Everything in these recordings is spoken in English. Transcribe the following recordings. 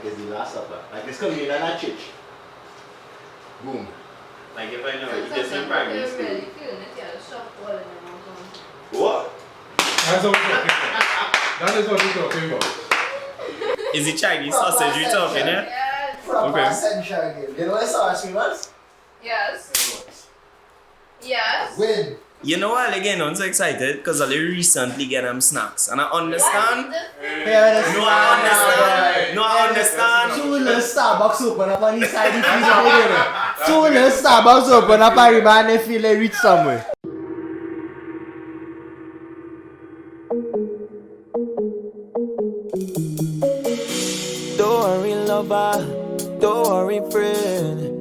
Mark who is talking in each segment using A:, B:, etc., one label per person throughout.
A: Is the Last Supper. Like it's coming in at church. Boom. Like if I know it, it's in primary school. What?
B: That's what we're talking about. That is what we're talking about.
C: Is it Chinese sausage you're talking, yeah?
D: Yes.
A: Proper
C: Okay.
A: essential game. You know what sauce we was?
D: Yes. Yes.
A: Win.
C: You know what, again, I'm so excited because I recently get them snacks and I understand. No, I understand.
A: Two little Starbucks open up on the side of the freezer. Two little Starbucks open up and man they feel they reach somewhere.
E: Don't worry, lover. Don't worry, friend.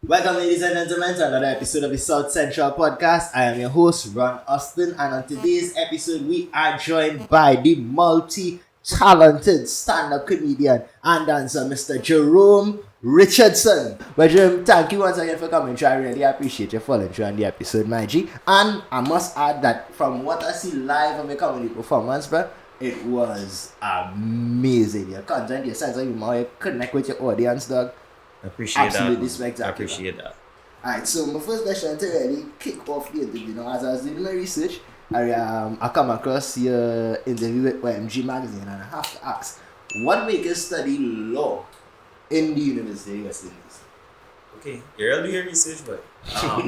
A: Welcome, ladies and gentlemen, to another episode of the South Central Podcast. I am your host, Ron Austin, and on today's episode, we are joined by the multi-talented stand-up comedian and dancer, Mr. Jerome Richardson. Well, Jerome, thank you once again for coming through. I really appreciate you following through on the episode, my G. And I must add that from what I see live on my comedy performance, bro, it was amazing. Your content, your sense of humor, you connect with your audience, dog.
C: Appreciate
A: Absolutely
C: that.
A: spectacular.
C: I appreciate that.
A: Alright, so my first question to really kick off the interview, as I was doing my research, I come across your interview with OMG magazine, and I have to ask, what made you study law in the University of West Indies?
C: Okay, you're doing your research, but I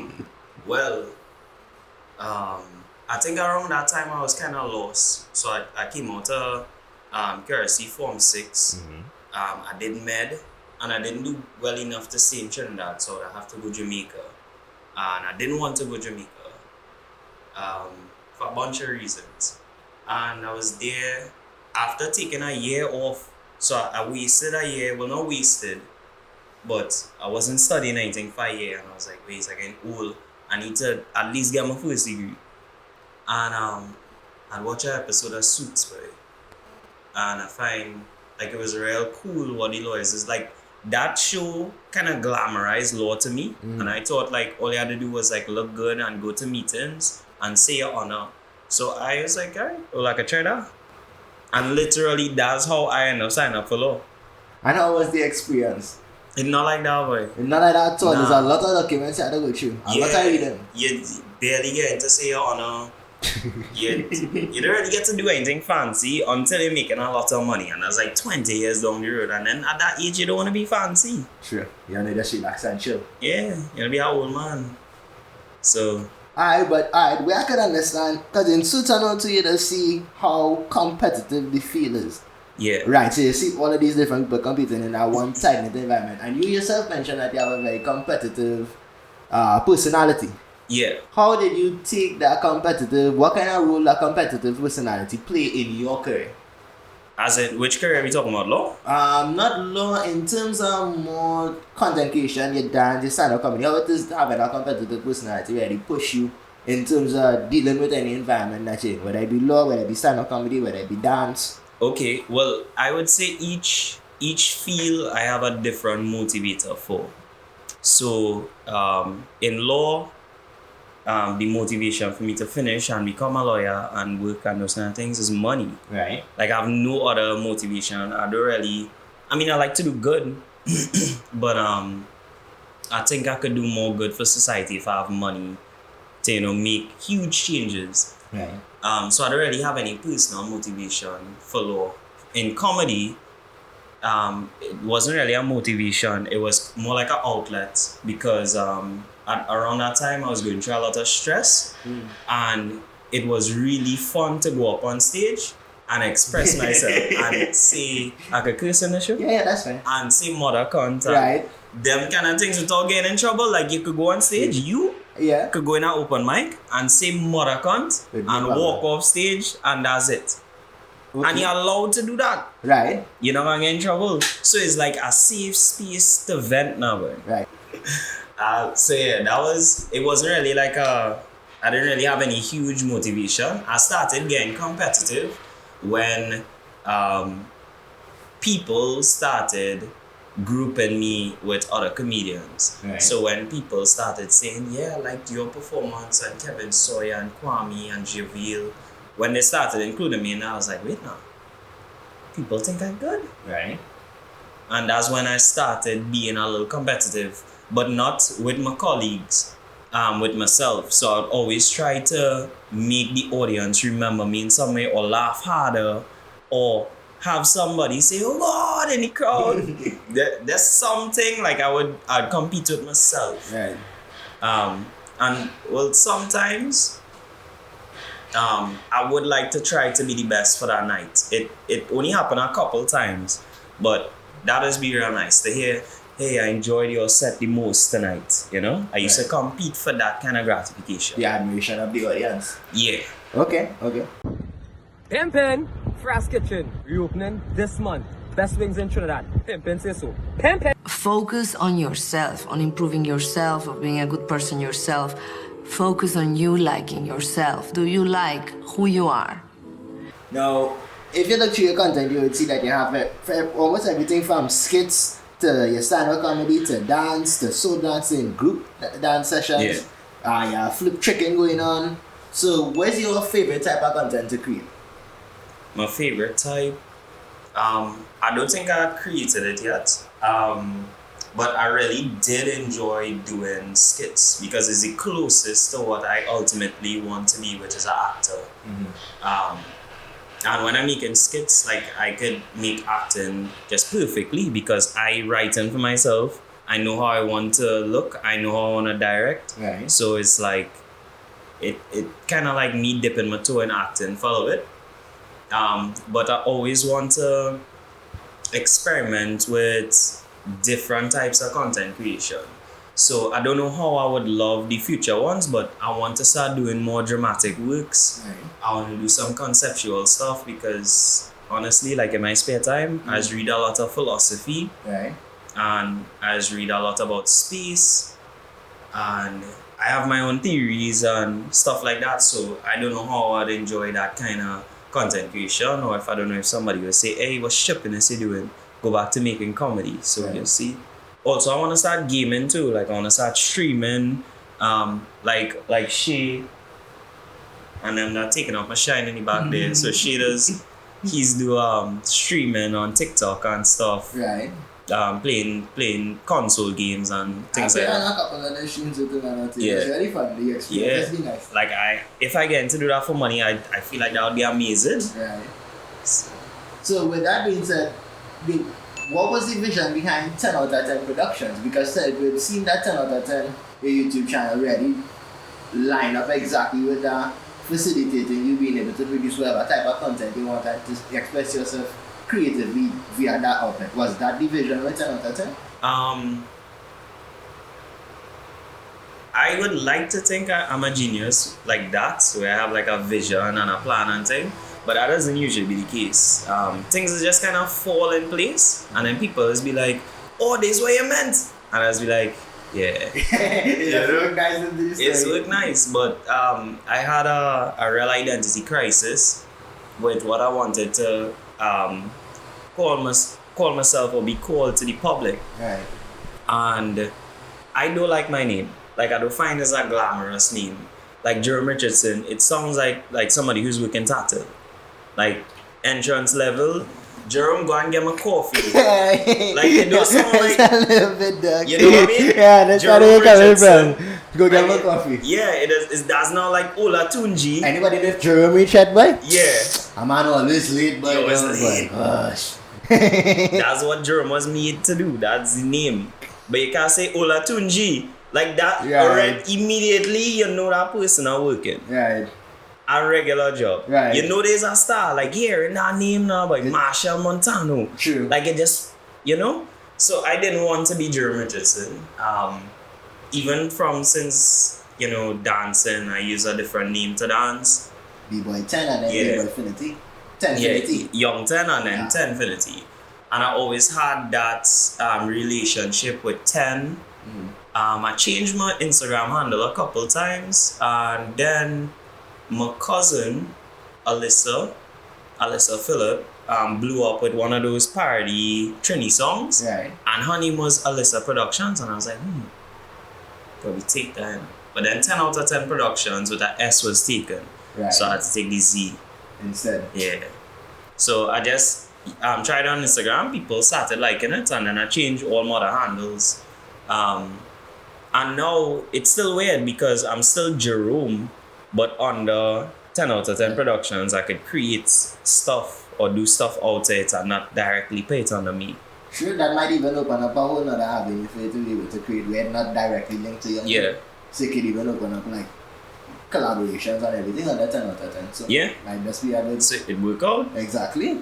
C: think around that time I was kind of lost. So I came out of KRC Form 6. I did med. And I didn't do well enough to stay in Trinidad, so I have to go Jamaica. And I didn't want to go Jamaica for a bunch of reasons. And I was there after taking a year off. So I wasted a year, well not wasted, but I wasn't studying anything for a year. And I was like, wait, it's getting old. I need to at least get my first degree. And I watched an episode of Suits, boy. And I find like it was real cool what the law is. Like, that show kind of glamorized law to me, and I thought like all you had to do was like look good and go to meetings and say your honor. So I was like, alright, well I could try that. And literally that's how I ended up signing up for law.
A: And how was the experience?
C: It's not like that, boy.
A: It's not like that at all.
C: Nah.
A: There's a lot of documents you had to go through. A lot of reading.
C: You barely get to say your honor. you don't really get to do anything fancy until you're making a lot of money, and that's like 20 years down the road, and then at that age you don't want to be fancy.
A: Sure. You need to just relax and chill.
C: Yeah, you want to be an old man. So
A: Alright, where I can understand, because in suits and all to you to see how competitive the field is.
C: yeah.
A: Right, so you see all of these different people competing in that one tight knit environment, and you yourself mentioned that you have a very competitive personality.
C: Yeah.
A: How did you take that competitive, what kind of role that competitive personality play in your career?
C: As in, which career are we talking about? Law?
A: Not law, in terms of more content creation, your dance, your stand-up comedy. How it is having a competitive personality really push you in terms of dealing with any environment that you're in, whether it be law, whether it be stand-up comedy, whether it be dance.
C: Okay, well, I would say each field I have a different motivator for. So, in law, the motivation for me to finish and become a lawyer and work and those kind of things is money.
A: Right.
C: Like, I have no other motivation. I don't really... I mean, I like to do good, but I think I could do more good for society if I have money to, you know, make huge changes.
A: Right.
C: So I don't really have any personal motivation for law. In comedy, it wasn't really a motivation. It was more like an outlet because around that time I was going through a lot of stress, and it was really fun to go up on stage and express myself and say, I could curse in the show?
A: Yeah, that's fine.
C: And say mother cunt.
A: Right.
C: Them kind of things without getting in trouble. Like, you could go on stage, you could go in an open mic and say mother cunt and walk off stage, and that's it.
A: Okay.
C: And you're allowed to do that.
A: Right.
C: You're not gonna get in trouble. So it's like a safe space to vent now, boy.
A: Right.
C: So yeah, it wasn't really like I didn't really have any huge motivation. I started getting competitive when people started grouping me with other comedians.
A: Right.
C: So when people started saying, yeah, I liked your performance, and Kevin Soyer and Kwame and Gervail, when they started including me, and I was like, wait now, people think I'm good.
A: Right.
C: And that's when I started being a little competitive, but not with my colleagues, with myself. So I'd always try to make the audience remember me in some way, or laugh harder, or have somebody say, "Oh God," in the crowd. There's something like I'd compete with myself.
A: Right.
C: And well, sometimes I would like to try to be the best for that night. It only happened a couple times, but that is be real nice to hear. Hey, I enjoyed your set the most tonight. You know, I used to compete for that kind of gratification.
A: The admiration of the audience.
C: Yeah.
A: Okay.
F: Pimpin' Frost Kitchen reopening this month. Best wings in Trinidad. Pimpin' say so. Pimpin'.
G: Focus on yourself, on improving yourself, of being a good person yourself. Focus on you liking yourself. Do you like who you are?
A: Now, if you look through your content, you would see that you have almost everything from skits to your stand-up comedy to dance to soul dancing, group dance sessions. You have flip tricking going on. So, what's your favorite type of content to create?
C: My favorite type, I don't think I created it yet, but I really did enjoy doing skits because it's the closest to what I ultimately want to be, which is an actor. And when I'm making skits, like, I could make acting just perfectly because I write in for myself. I know how I want to look. I know how I want to direct.
A: Right.
C: So it's like, it kind of like me dipping my toe in acting for a little bit. But I always want to experiment with different types of content creation. So I don't know how I would love the future ones, but I want to start doing more dramatic works.
A: Right.
C: I want to do some conceptual stuff because honestly, like in my spare time, I just read a lot of philosophy.
A: Right.
C: And I just read a lot about space. And I have my own theories and stuff like that. So I don't know how I'd enjoy that kind of content creation, or if I don't know if somebody will say, "Hey, what shippiness you doing? Go back to making comedy." So
A: Right.
C: you see. Also, I want to start gaming too. Like I want to start streaming, like Shae, and I'm not taking off my shine in the back there. So Shae does, he's do streaming on TikTok and stuff.
A: Right.
C: Playing console games and things
A: I've
C: like
A: been
C: that.
A: on a couple of the streams with them and
C: Yeah.
A: it's really fun. The experience has been nice.
C: Like if I get to do that for money, I feel like that would be amazing.
A: Right. So with that being said, what was the vision behind 10 out of 10 productions? Because we've seen that 10 out of 10 your YouTube channel already line up exactly with that, facilitating you being able to produce whatever type of content you want and to express yourself creatively via that outlet. Was that the vision with 10 out of 10?
C: I would like to think I'm a genius like that, so I have like a vision and a plan and thing, but that doesn't usually be the case. Things just kind of fall in place, and then people just be like, "Oh, this is what you meant," and I just be like, "Yeah."
A: It looked nice in this
C: It's
A: story.
C: looked nice, but I had a real identity crisis with what I wanted to call myself or be called to the public.
A: Right.
C: And I don't like my name. Like, I don't find it's a glamorous name. Like Jerome Richardson, it sounds like somebody who's working tattoo. Like entrance level, Jerome, go and get my coffee. Like, it does sound like,
A: It's a little bit dark.
C: you know what I mean?
A: Yeah, that's
C: Jerome
A: where you're coming
C: Richardson.
A: from. Go get
C: Like,
A: my coffee.
C: Yeah, that's not like Ola Tunji.
A: Anybody live Jerome Richard, boy?
C: Yeah,
A: A man always late, boy.
C: He always
A: Boy.
C: late.
A: Gosh.
C: that's what Jerome was made to do. That's the name. But you can't say Ola Tunji. Like that,
A: Yeah,
C: already,
A: right.
C: immediately you know that person are working.
A: Right.
C: A regular job.
A: Right.
C: You know there's a star, like here in that name now, by Marshall Montano.
A: True.
C: Like it just, you know? So I didn't want to be Jerome Richardson. Even from since, dancing, I use a different name to dance.
A: B-Boy 10 and then
C: Yeah.
A: B-Boy Infinity. 10 Infinity.
C: Young 10 and then
A: Yeah.
C: 10 Infinity. And I always had that relationship with 10. I changed my Instagram handle a couple times, and then my cousin Alyssa Phillip blew up with one of those parody Trini songs,
A: Right.
C: and her name was Alyssa Productions, and I was like, probably take that. But then 10 out of 10 Productions with that S was taken,
A: Right.
C: so I had to take the Z.
A: Instead.
C: Yeah. So I just tried on Instagram, people started liking it, and then I changed all my other handles. And now it's still weird because I'm still Jerome, but under 10 out of 10 productions, I could create stuff or do stuff out it and not directly pay it under me.
A: Sure, that might even open up a whole other avenue for you to be able to create where not directly linked to your name.
C: Yeah.
A: So you could even open up like collaborations and everything under 10 out of 10. So
C: Yeah.
A: might just be a good.
C: So it work out.
A: Exactly.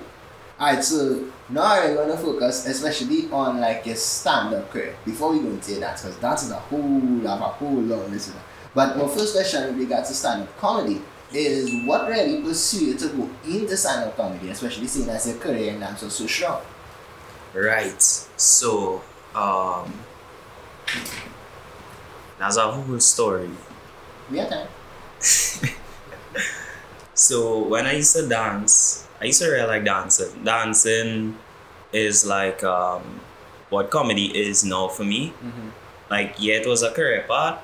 A: Alright, so now we're going to focus especially on like your stand-up career before we go into your dance, because dance is a whole long list. But my first question with regards to stand-up comedy is what really pursued you to go into stand-up comedy, especially seeing as your career in dance was so strong?
C: Right. So, that's a whole story.
A: We have time.
C: So when I used to dance, I used to really like dancing. Dancing is like what comedy is now for me. Like, yeah, it was a career path,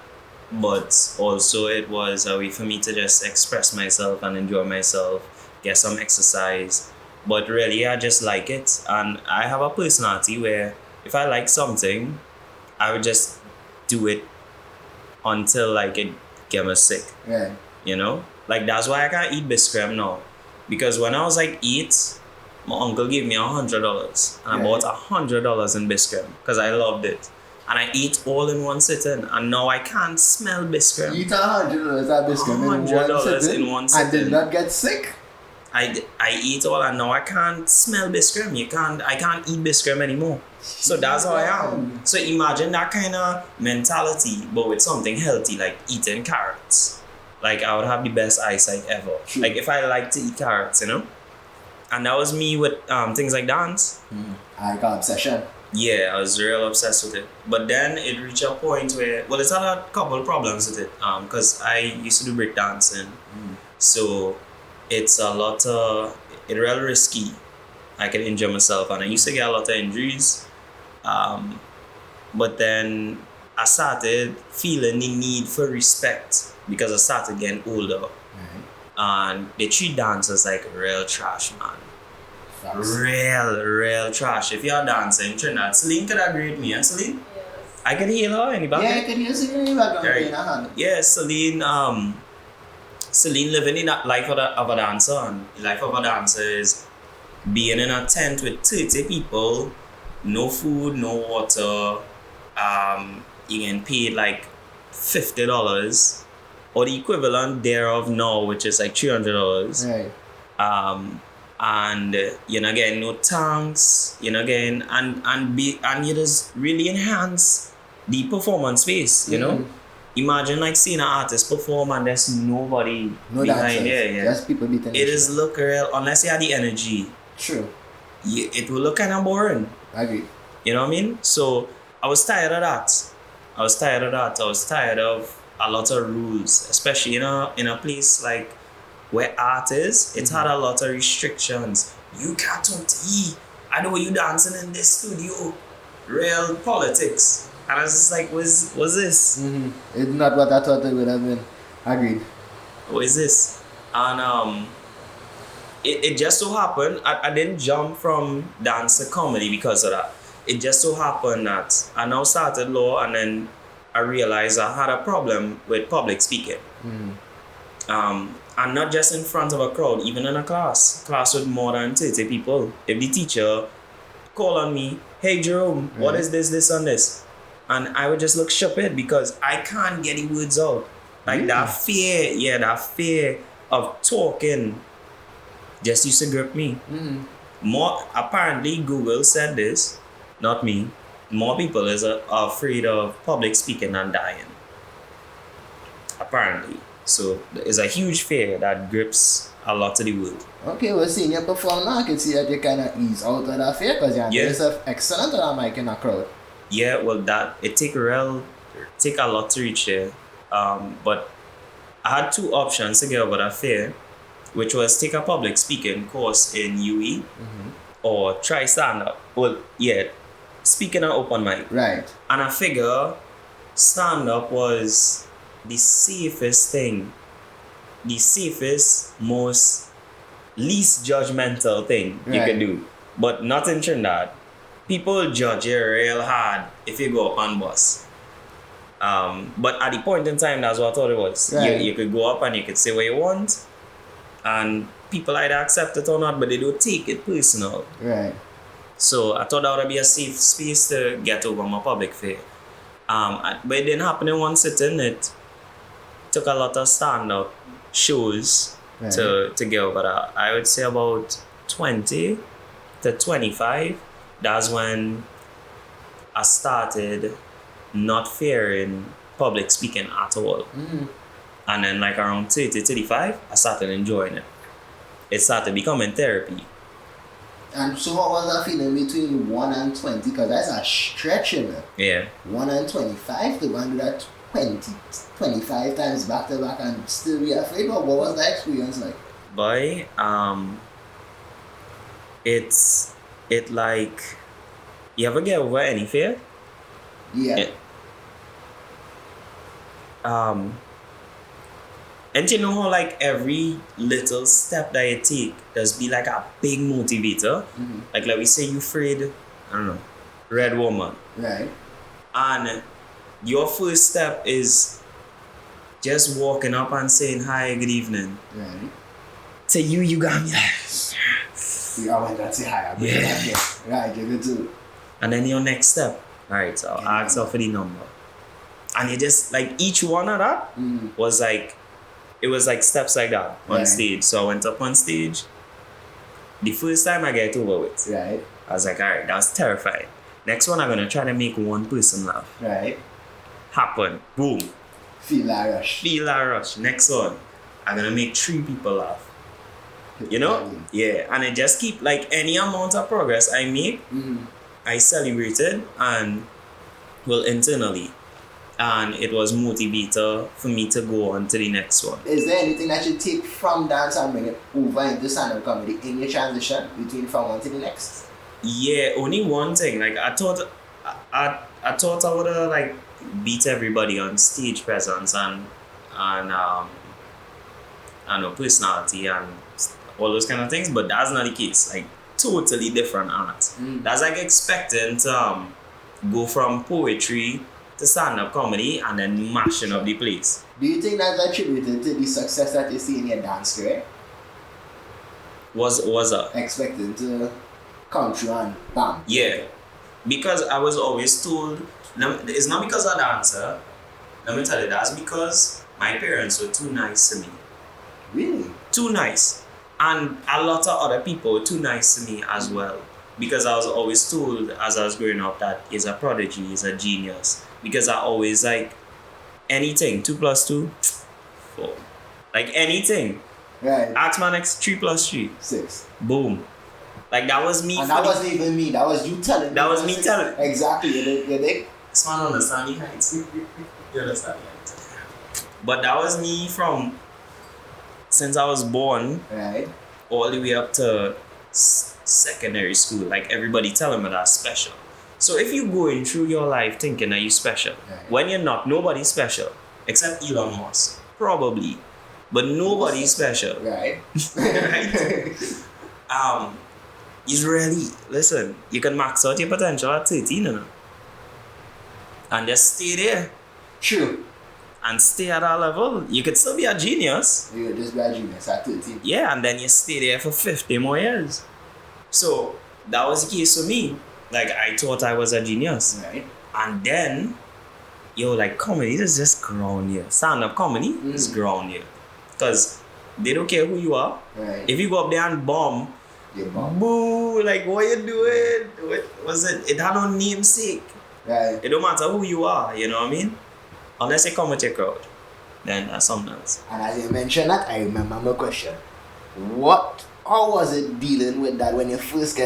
C: but also it was a way for me to just express myself and enjoy myself, get some exercise. But really, I just like it. And I have a personality where if I like something, I would just do it until like it get me sick.
A: Right.
C: You know? Like, that's why I can't eat biscuit now. Because when I was like 8, my uncle gave me $100. And I bought $100 in biscuit because I loved it. And I ate all in one sitting. And now I can't smell biscuit.
A: You eat $100 at biscuit
C: $100 in one sitting.
A: And did not get sick?
C: I eat all and now I can't smell biscuit. I can't eat biscuit anymore. So that's how I am. So imagine that kind of mentality, but with something healthy like eating carrots. Like, I would have the best eyesight ever.
A: True.
C: Like, if I like to eat carrots, you know? And that was me with things like dance.
A: I got obsession.
C: Yeah, I was real obsessed with it. But then it reached a point where, well, it's had a couple of problems with it. Because I used to do break dancing. So it's a lot of, it's real risky. I can injure myself, and I used to get a lot of injuries. But then I started feeling the need for respect because I started getting older. And they treat dancers like real trash, man.
A: Facts.
C: Real trash. If you're dancing in Trinidad, Celine could agree with me, and Celine?
D: Yes.
C: I can hear her in the back.
A: Yeah, I can hear Celine in the background
C: Right.
A: playing a hand.
C: Yeah, Celine living in that life of a dancer, and the life of a dancer is being in a tent with 30 people, no food, no water, you getting paid like $50 or the equivalent thereof now, which is like $300.
A: Right.
C: And you're not getting no tanks, you're not getting and you just really enhance the performance space, you know? Imagine like seeing an artist perform and there's nobody
A: No
C: behind
A: dancers.
C: there.
A: Just people beating
C: It
A: the
C: is
A: shit.
C: look real, unless you have the energy,
A: True.
C: it will look kind of boring.
A: I agree.
C: You know what I mean? So I was tired of that. I was tired of a lot of rules, especially in a place like where art is. It's had a lot of restrictions. You can't talk to E. I know you dancing in this studio. Real politics. And I was just like, what's this?
A: It's not what I thought it would have been. Agreed.
C: What is this? And it just so happened I didn't jump from dance to comedy because of that. It just so happened that I now started law, and then I realized I had a problem with public speaking. And not just in front of a crowd, even in a class with more than 30 people. If the teacher called on me, hey Jerome, what is this and this? And I would just look stupid because I can't get the words out. Like that fear of talking just used to grip me. More apparently Google said this, not me. More people are afraid of public speaking than dying. Apparently. So it's a huge fear that grips a lot of the world.
A: Okay, well, seeing you perform now, I can see that you kind of ease out of that fear because you're yourself excellent on a mic in a crowd.
C: Yeah, well, that it take a lot to reach there. But I had two options to get over that fear, which was take a public speaking course in UE or try stand-up. Well, yeah, speaking on open mic.
A: Right.
C: And I figure stand-up was the safest thing, the safest, most least judgmental thing you
A: Right.
C: can do. but not in Trinidad. People judge you real hard if you go up on bus. But at the point in time, that's what I thought it was.
A: Right.
C: You could go up and you could say what you want, and people either accept it or not, but they don't take it personal.
A: Right.
C: So I thought that would be a safe space to get over my public fear. But it didn't happen in one sitting. It took a lot of stand-up shows to get over that. I would say about 20 to 25. That's when I started not fearing public speaking at all. And then like around 30, 35, I started enjoying it. It started becoming therapy.
A: And so what was that feeling between 1 and 20? Because that's a stretch, you know.
C: Yeah.
A: 1 and 25 to go and do that 25 times back to back and still be afraid. What was that experience like?
C: Boy, it like, you ever get over any fear?
A: Yeah.
C: And you know how like every little step that you take does be like a big motivator. Like we say you afraid, I don't know, red woman.
A: Right.
C: And your first step is just walking up and saying hi, good evening.
A: Right.
C: To you got me like,
A: I went and say hi.
C: Yeah.
A: Right, you good too.
C: and then your next step, alright, so I'll ask her for the number. And you just like each one of that was like, it was like steps like that on stage. So I went up on stage. The first time I get over with,
A: Right.
C: I was like, alright, that was terrifying. Next one, I'm gonna try to make one person laugh.
A: Right.
C: Happen. Boom.
A: Feel that rush.
C: Feel that rush. Next one, I'm gonna make 3 people laugh. You know? Yeah. And I just keep like any amount of progress I make, I celebrated and well internally. And it was motivator for me to go on to the next one.
A: Is there anything that you take from dance and bring it over into stand-up comedy in your transition between from one to the next?
C: Yeah, only one thing. Like I thought I would have like beat everybody on stage presence and I know personality and all those kind of things, but that's not the case. Like totally different art. That's like expecting to go from poetry to stand-up comedy and then mashing up the place.
A: Do you think that's attributed to the success that you see in your dance career?
C: Was
A: Expecting to come through and bam.
C: Yeah, because I was always told, it's not because I'm a dancer, let me tell you, that's because my parents were too nice to me.
A: Really?
C: Too nice. And a lot of other people were too nice to me as well. Because I was always told as I was growing up that he's a prodigy, he's a genius. Because I always like anything, 2 + 2, 4. Like anything.
A: Right.
C: Ask my next 3 + 3.
A: 6.
C: Boom. Like that was me.
A: And that wasn't even me, that was you telling me.
C: That was me telling.
A: Exactly, you dig?
C: This man understand the heights. You understand the heights. But that was me from since I was born
A: Right.
C: all the way up to secondary school. Like everybody telling me that's special. So if you going through your life thinking that you're special, when you're not, nobody's special. Except Elon Musk. Probably. But nobody's special.
A: Right.
C: Right? It's really, listen, you can max out your potential at 13, you know? And just stay there.
A: True.
C: And stay at that level. You could still be a genius.
A: You were just be a genius at 13.
C: Yeah, and then you stay there for 50 more years. So that was the case for me. Like I thought I was a genius.
A: Right.
C: And then, like comedy is just ground here. Stand-up comedy is ground here. Because they don't care who you are.
A: Right.
C: If you go up there and bomb,
A: You're bomb.
C: boo, like what you doing? What was it? It had no namesake.
A: Right.
C: It don't matter who you are, you know what I mean? Unless you come with your crowd. Then that's something else.
A: And as you mentioned that, I remember my question. How was it dealing with that when you first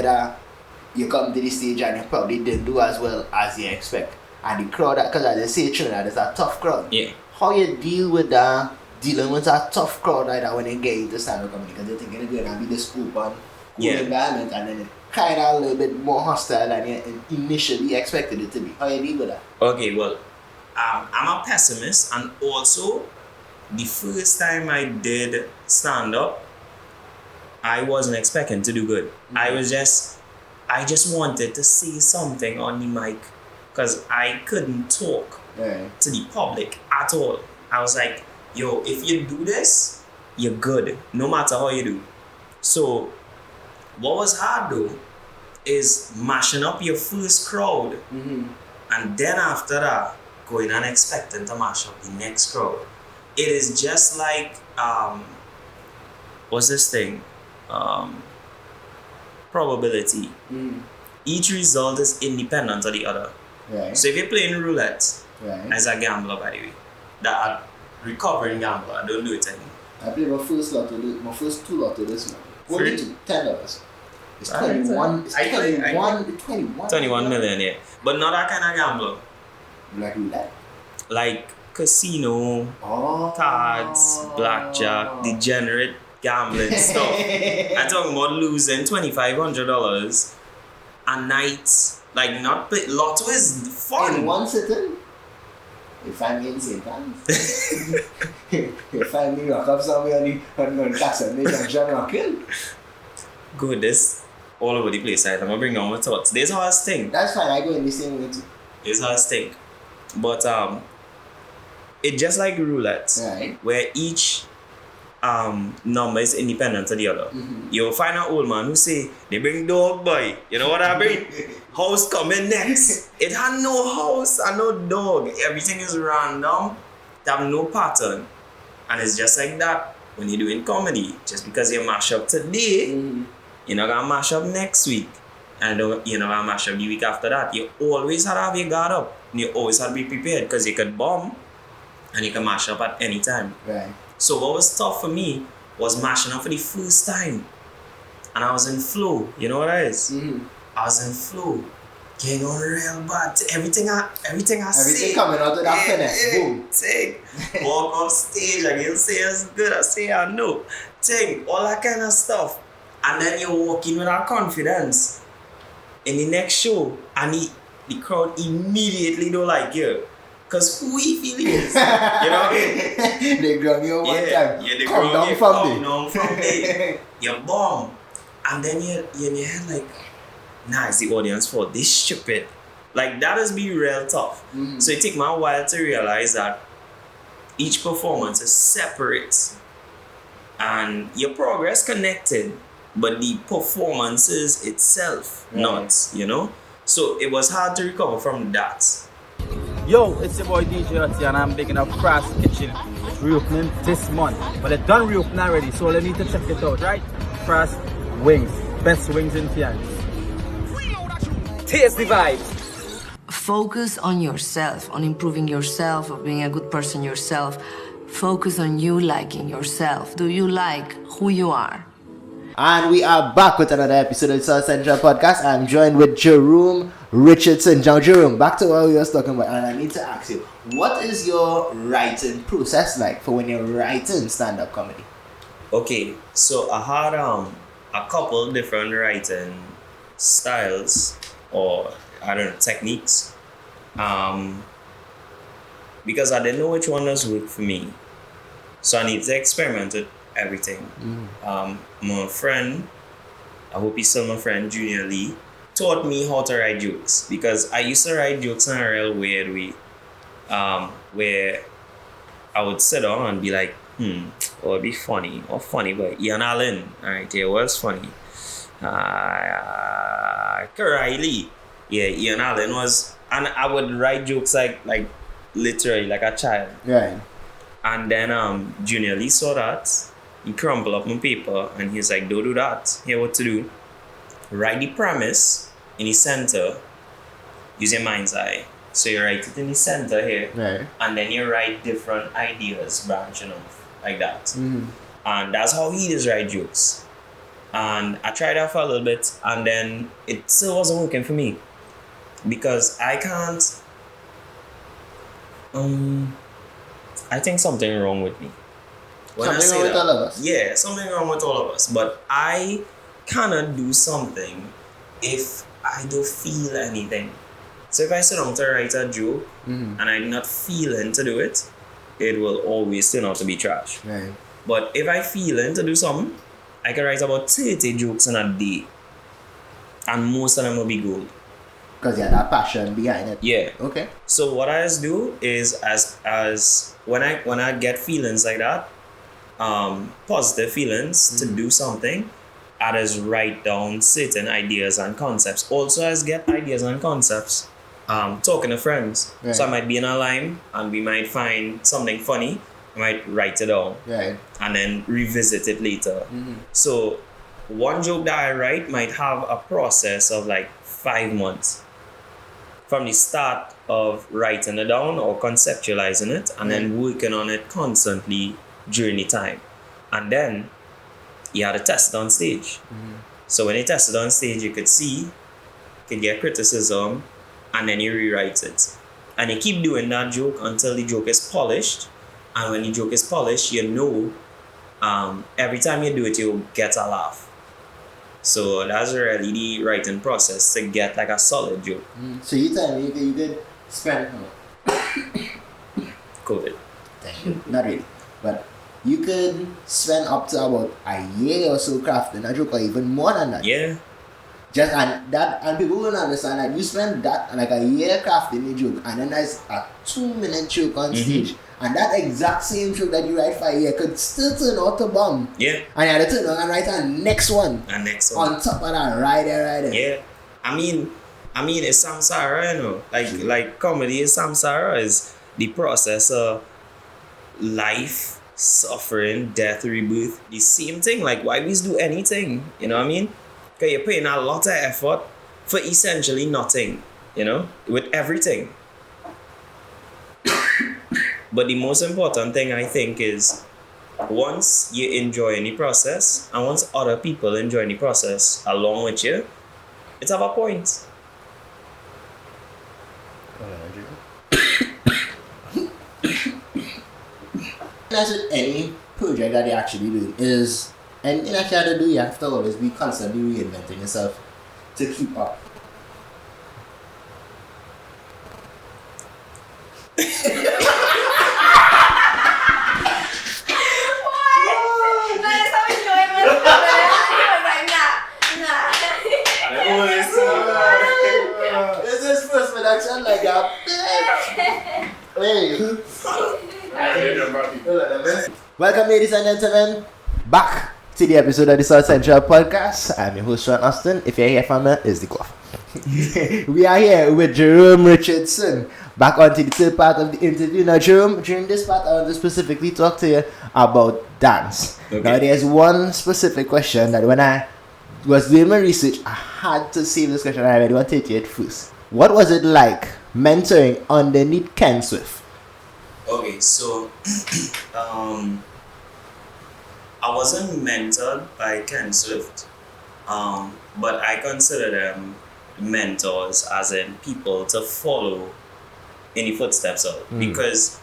A: you come to the stage and you probably didn't do as well as you expect? And the crowd, because as they say, Trinidad is a tough crowd.
C: Yeah.
A: How you deal with that, dealing with a tough crowd like that when you get into stand-up comedy? Because they think it's going to be this open, cool environment, and then it's kind of a little bit more hostile than you initially expected it to be. How you deal with that?
C: Okay, well, I'm a pessimist, and also the first time I did stand-up, I wasn't expecting to do good. I was just I just wanted to say something on the mic because I couldn't talk to the public at all. I was like, yo, if you do this, you're good, no matter how you do. So what was hard though is mashing up your first crowd and then after that going and expecting to mash up the next crowd. It is just like what's this thing? Probability. Each result is independent of the other. So if you're playing roulette as a gambler, by the way, that recovering gambler, I don't do it anymore.
A: I played my first two lotto this month. Only $10. It's 21. It's
C: 21 million, yeah. But not that kind of gambler.
A: Like roulette?
C: Like casino, cards, blackjack, degenerate gambling stuff. I'm talking about losing $2,500 a night. Like not play. Lotto is fun.
A: In one sitting? If I'm in St. Anne's. If I'm rock up somewhere on the castle, they can John Rockin.
C: Good, this all over the place. I'm gonna bring on my thoughts. There's how I think.
A: That's fine, I go in the same way too.
C: There's how I think. But it's just like roulette, where each number is independent of the other. You'll find an old man who say, they bring dog boy. You know what I mean? House coming next. It had no house and no dog. Everything is random. They have no pattern. And it's just like that when you're doing comedy. Just because you mash up today, you're not gonna mash up next week. And you're not gonna mash up the week after that. You always have to have your guard up. And you always have to be prepared because you could bomb and you can mash up at any time. So what was tough for me was mashing up for the first time. And I was in flow. You know what that is? I was in flow. Getting on real bad. Everything I say.
A: Coming out of that finesse. Boom.
C: Take. Walk off stage and you'll say it's good. I say I know. Take. All that kind of stuff. And then you walk in with that confidence. In the next show. And the crowd immediately don't like you. Because who he feel is. You know?
A: They ground you one time.
C: Yeah, they
A: come down from
C: there. You bomb. And then you're in your head like, nah, it's the audience fault. This stupid. Like, that has been real tough. So it took me a while to realize that each performance is separate. And your progress connected. But the performances itself not, you know? So it was hard to recover from that.
H: Yo, it's your boy DJ Otti and I'm bigging up Craft Kitchen. It's reopening this month. But it's done reopening already, so you need to check it out, right? Craft Wings. Best wings in Tians.
F: Taste the vibes.
G: Focus on yourself, on improving yourself, of being a good person yourself. Focus on you liking yourself. Do you like who you are?
A: And we are back with another episode of the South Central Podcast. I'm joined with Jerome Richardson. Now, Jerome, back to what we were talking about. And I need to ask you, what is your writing process like for when you're writing stand-up comedy?
C: Okay, so I had a couple different writing styles or, I don't know, techniques. Because I didn't know which one was work for me. So I need to experiment with everything. My friend, I hope he's still my friend, Junior Lee, taught me how to write jokes because I used to write jokes in a real weird way, where I would sit down and be like, it would be funny, or funny, but Ian Allen, alright, it was funny. Riley, yeah, Ian Allen was, and I would write jokes like literally like a child.
A: Right.
C: And then Junior Lee saw that. He crumpled up my paper and he's like, don't do that. Here what to do. Write the premise in the center. Use your mind's eye. So you write it in the center here.
A: Right.
C: And then you write different ideas branching off like that. And that's how he does write jokes. And I tried that for a little bit and then it still wasn't working for me. Because I can't... I think something wrong with me. When
A: something wrong with all of us?
C: Yeah, something wrong with all of us. But I cannot do something if I don't feel anything. So if I sit down to write a joke and I'm not feeling to do it, it will always turn out to be trash.
A: Right.
C: But if I feeling to do something, I can write about 30 jokes in a day. and most of them will be gold.
A: Because you had that passion behind it.
C: Yeah.
A: Okay.
C: So what I just do is as when I get feelings like that, positive feelings to do something, I just write down certain ideas and concepts. Also, I just get ideas and concepts. Talking to friends.
A: Right.
C: So I might be in a line and we might find something funny. I might write it down.
A: Right.
C: And then revisit it later. So one joke that I write might have a process of like 5 months. From the start of writing it down or conceptualizing it and then working on it constantly during the time. And then you had to test it on stage. So when you test it on stage, you could see, you could get criticism, and then you rewrite it. And you keep doing that joke until the joke is polished. And when the joke is polished, you know every time you do it, you'll get a laugh. So that's really the writing process to get like a solid joke.
A: So you tell me you could spend
C: COVID.
A: Thank you. Not really. But you could spend up to about a year or so crafting a joke, or even more than that.
C: Yeah.
A: Just and people will understand that you spend that like a year crafting a joke, and then there's a 2-minute joke on stage. And that exact same joke that you write for a year could still turn out to bomb.
C: Yeah.
A: And you have to turn around and write a next one.
C: And next one.
A: On top of that, right there.
C: Yeah. I mean it's samsara, you know. Like comedy is samsara, is the process of life, suffering, death, rebirth. The same thing. Like why we do anything, you know what I mean? Because you're putting a lot of effort for essentially nothing, you know, with everything. But the most important thing I think is once you enjoy the process and once other people enjoy the process along with you, it's have a point.
A: That's with any project that you actually do is anything that you have to do, you have to always be constantly reinventing yourself to keep up. This is first production like a Hey. Welcome, ladies and gentlemen, back to the episode of the South Central Podcast. I'm your host, Sean Austin. If you're here from me, it's the cough. We are here with Jerome Richardson. Back onto the third part of the interview. Now, Jerome, during this part, I want to specifically talk to you about dance. Okay. Now, there's one specific question that when I was doing my research, I had to save this question. I really want to take it first. What was it like mentoring underneath Ken Swift?
C: Okay, so I wasn't mentored by Ken Swift, but I consider them mentors, as in people to follow in the footsteps of. Because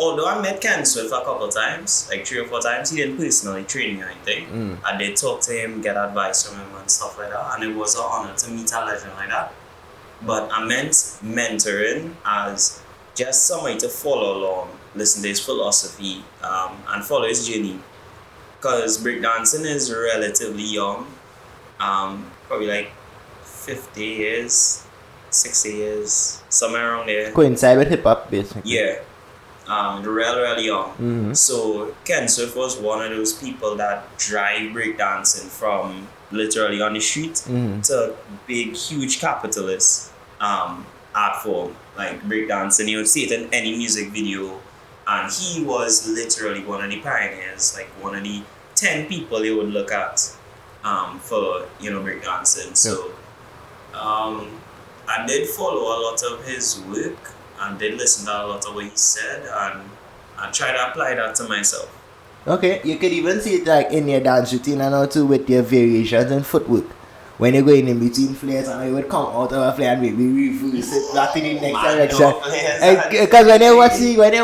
C: although I met Ken Swift a couple times, like 3 or 4 times, he didn't personally train me or anything. I did talk to him, get advice from him and stuff like that, and it was an honor to meet a legend like that. But I meant mentoring as just somebody to follow along, listen to his philosophy, and follow his journey. Because breakdancing is relatively young, probably like 50 years, 60 years, somewhere around there.
A: Coincide with hip hop, basically.
C: Yeah, really young. So Ken Swift was one of those people that drive breakdancing from literally on the street to big, huge capitalist art form, like breakdancing. You would see it in any music video, and he was literally one of the pioneers, like one of the 10 people you would look at for breakdancing. So I did follow a lot of his work and did listen to a lot of what he said, and I tried to apply that to myself.
A: Okay, you could even see it like in your dance routine and also with your variations in footwork. When you're going in between flares and you would come out of a flare and maybe reverse it back in the next direction. Because when you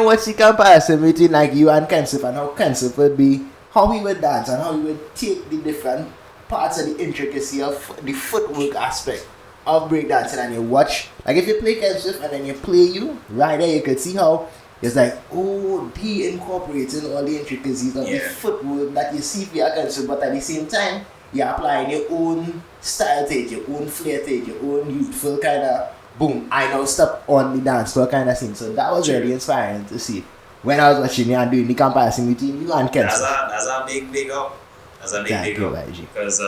A: watch the comparison between like you and Ken Swift and how Ken Swift would be, how he would dance and how he would take the different parts of the intricacy of the footwork aspect of breakdancing, and you watch, like if you play Ken Swift and then you play you, right there you could see how it's like, oh, he incorporating all the intricacies of the footwork that you see via Ken Swift, but at the same time, you're applying your own style to it, your own flair to it, your own youthful kind of boom, I now step on the dance floor kind of thing. So that was really inspiring to see when I was watching you and doing the comparison between you and Ken.
C: That's a big up. That's a big up. Because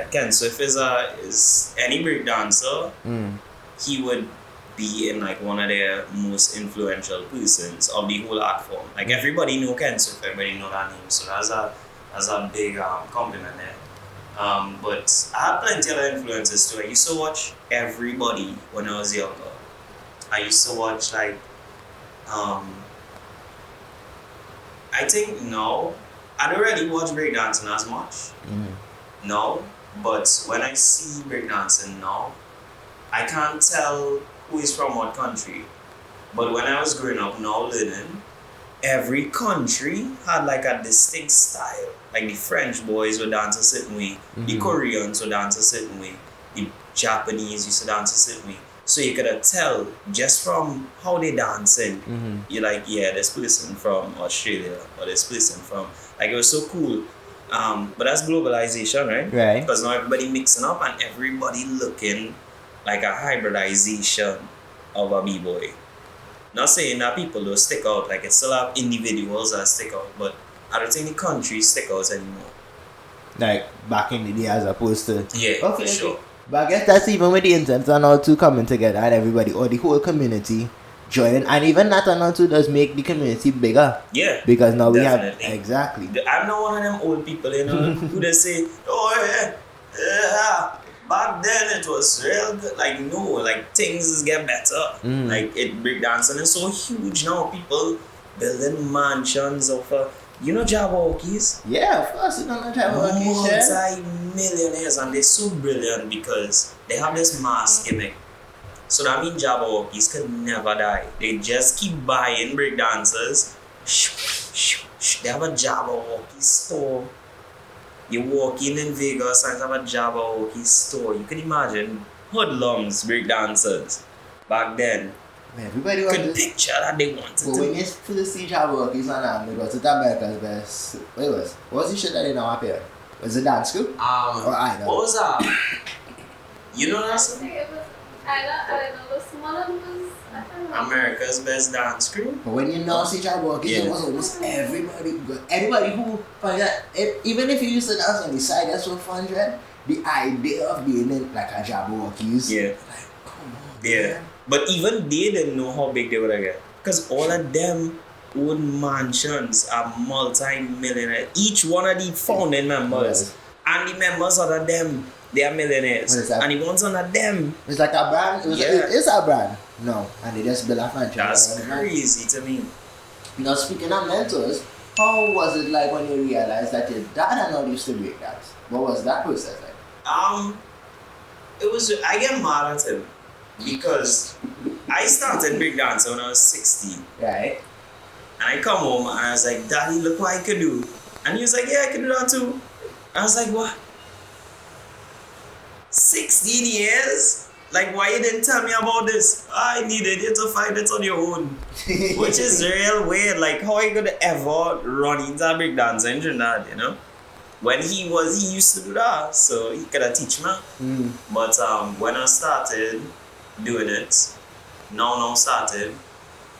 C: Ken Swift is any break dancer. He would be in like one of their most influential persons of the whole art form. Like everybody know Ken Swift, everybody know that name. So that's a big compliment there. But I had plenty of other influences too. I used to watch everybody when I was younger. I used to watch like I think no, I don't really watch breakdancing as much. No, but when I see breakdancing now, I can't tell who is from what country. But when I was growing up now learning, every country had like a distinct style. Like the French boys would dance a certain way, the Koreans would dance a certain way, the Japanese used to dance a certain way. So you could tell just from how they dancing, you're like, yeah, this person from Australia or this person from, like it was so cool. But that's globalization, right?
A: Right.
C: Because now everybody mixing up and everybody looking like a hybridization of a b-boy. Not saying that people don't stick out, like it still have individuals that stick out, but I don't think the countries stick out anymore.
A: Like back in the day as opposed to...
C: Yeah,
A: okay,
C: for sure.
A: But I guess that's even with the intent and all two coming together and everybody or the whole community joining, and even that and all two does make the community bigger.
C: Yeah.
A: Because now
C: definitely.
A: we have exactly.
C: I'm not one of them old people, you know, who they say, oh yeah, back then it was real good. Like no, like things get better. Like breakdancing is so huge now. People building mansions of you know Jabberwockies?
A: Yeah, of course, you know Jabberwockies.
C: Multi-millionaires, and they're so brilliant because they have this mass gimmick. So that means Jabberwockies could never die. They just keep buying breakdancers. They have a Jabberwocky store. You walk in Vegas and have a Jabberwocky store. You can imagine hoodlums breakdancers back then.
A: Everybody
C: could picture that they wanted
A: but when you first see Jabberwockies on it was America's Best. What was the shit that they now appear? Was it dance school? Or I
C: what was that? You know that song?
D: I don't know, the smaller was
C: America's Best Dance Crew.
A: But when you now see Jabberwockies, it was almost everybody. Anybody who find that, even if you used to dance on the side, that's so fun, right? The idea of being in like a Jabberwockies.
C: Yeah.
A: Like, come on.
C: Yeah. Man. But even they didn't know how big they would get. Because all of them own mansions are multi-millionaires. Each one of the founding members. And the members under them, they are millionaires. And the ones under them.
A: It's like a brand? It is a brand. No. And they just build a franchise.
C: That's crazy to me.
A: Now speaking of mentors, how was it like when you realized that your dad and all used to break dance? What was that process like?
C: It was, I get mad at him. Because I started breakdancing when I was 16.
A: Right.
C: And I come home and I was like, Daddy, look what I could do. And he was like, yeah, I can do that too. I was like, what? 16 years? Like, why you didn't tell me about this? I needed you to find it on your own. Which is real weird. Like, how you gonna ever run into breakdancing in Trinidad, you know? When he used to do that, so he could have teach me. But when I started doing it, now started,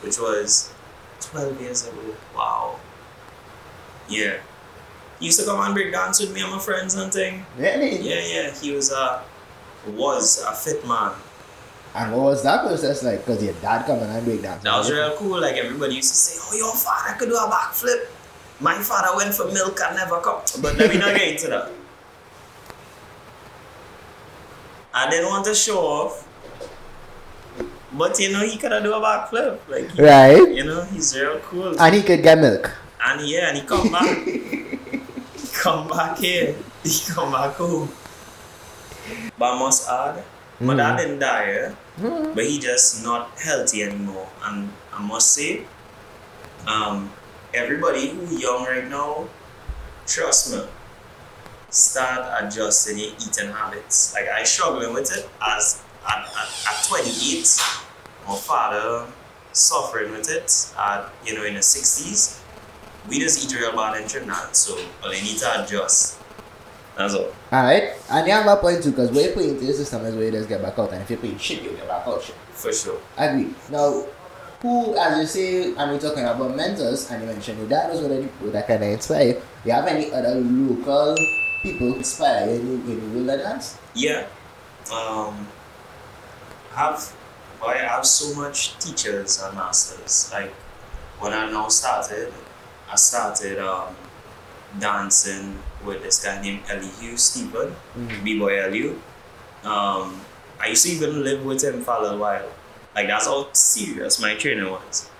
C: which was 12 years ago. Wow. Yeah. He used to come and break dance with me and my friends and thing.
A: Really?
C: Yeah. He was a fit man.
A: And what was that process like? Because your dad coming and break dance.
C: That was real cool. Like everybody used to say, oh, your father could do a backflip. My father went for milk and never come. But let me not get into that. I didn't want to show off. But you know, he could do a backflip. Like,
A: right.
C: You know, he's real cool.
A: And he could get milk.
C: And he come back. He come back here. He come back home. But I must add, my dad didn't die, but he just not healthy anymore. And I must say, everybody who young right now, trust me, start adjusting your eating habits. Like I struggling with it as at 28, my father suffering with it at in the 60s. We just eat real bad in Trinidad, so I need to adjust. That's all.
A: Alright? And you have a point too, because when you put into the system is where you just get back out, and if you put in shit, you get back out shit.
C: For sure.
A: Agree. Now, who, as you say, and we're talking about mentors, and you mentioned your dad was one of the people that kind of inspire you. Do you have any other local people who inspire you in the world of dance?
C: Yeah. I have so much teachers and masters. Like when I started dancing with this guy named Elihu Stephen, B-Boy Elihu. I used to even live with him for a little while. Like that's how serious my training was.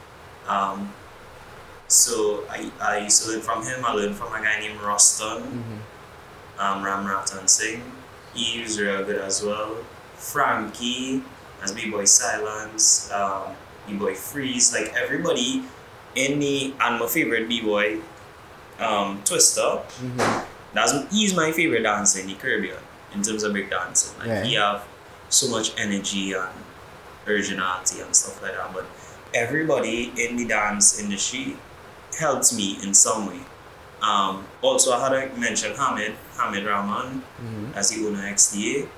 C: So I used to learn from him. I learned from a guy named Roston, Ram Ratan Singh. He was real good as well. Frankie, as B-Boy Silence, B-Boy Freeze, like everybody in the, and my favorite B-Boy, Twister. He's my favorite dancer in the Caribbean in terms of break dancing. Like he have so much energy and originality and stuff like that. But everybody in the dance industry helped me in some way. Also, I had to mention Hamid Rahman, as the owner of XDA.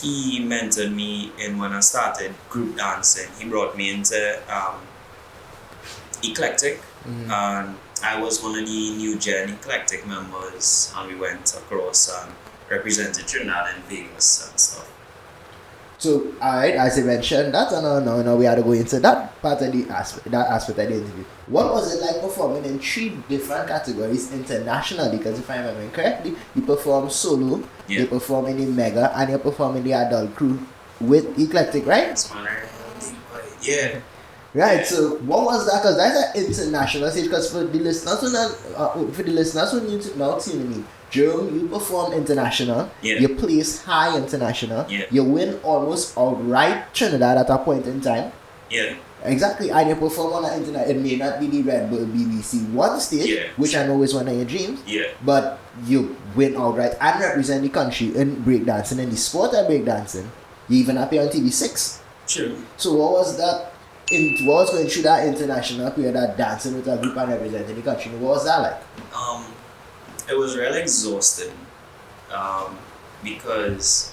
C: He mentored me in when I started group dancing. He brought me into Eclectic, and I was one of the new gen Eclectic members, and we went across and represented Trinidad and Vegas and stuff.
A: So, alright, as you mentioned that, no, we had to go into that part of the aspect of the interview. What was it like performing in 3 different categories internationally? Because if I remember correctly, you perform solo, you perform in the mega, and you perform in the adult crew with Eclectic, right?
C: Yeah.
A: Right. So, what was that? Because that's an international stage. Because for the listeners who need to now tuning in, Jerome, you perform international, you place high international, you win almost outright Trinidad at a point in time.
C: Yeah.
A: Exactly, and you perform on the internet. It may not be the Red Bull BBC One stage, which I know is one of your dreams, but you win outright and represent the country in breakdancing, in the sport of breakdancing. You even appear on TV6.
C: True.
A: So what was that? What was going through that international period, that dancing with a group and representing the country? What was that like?
C: It was really exhausting because,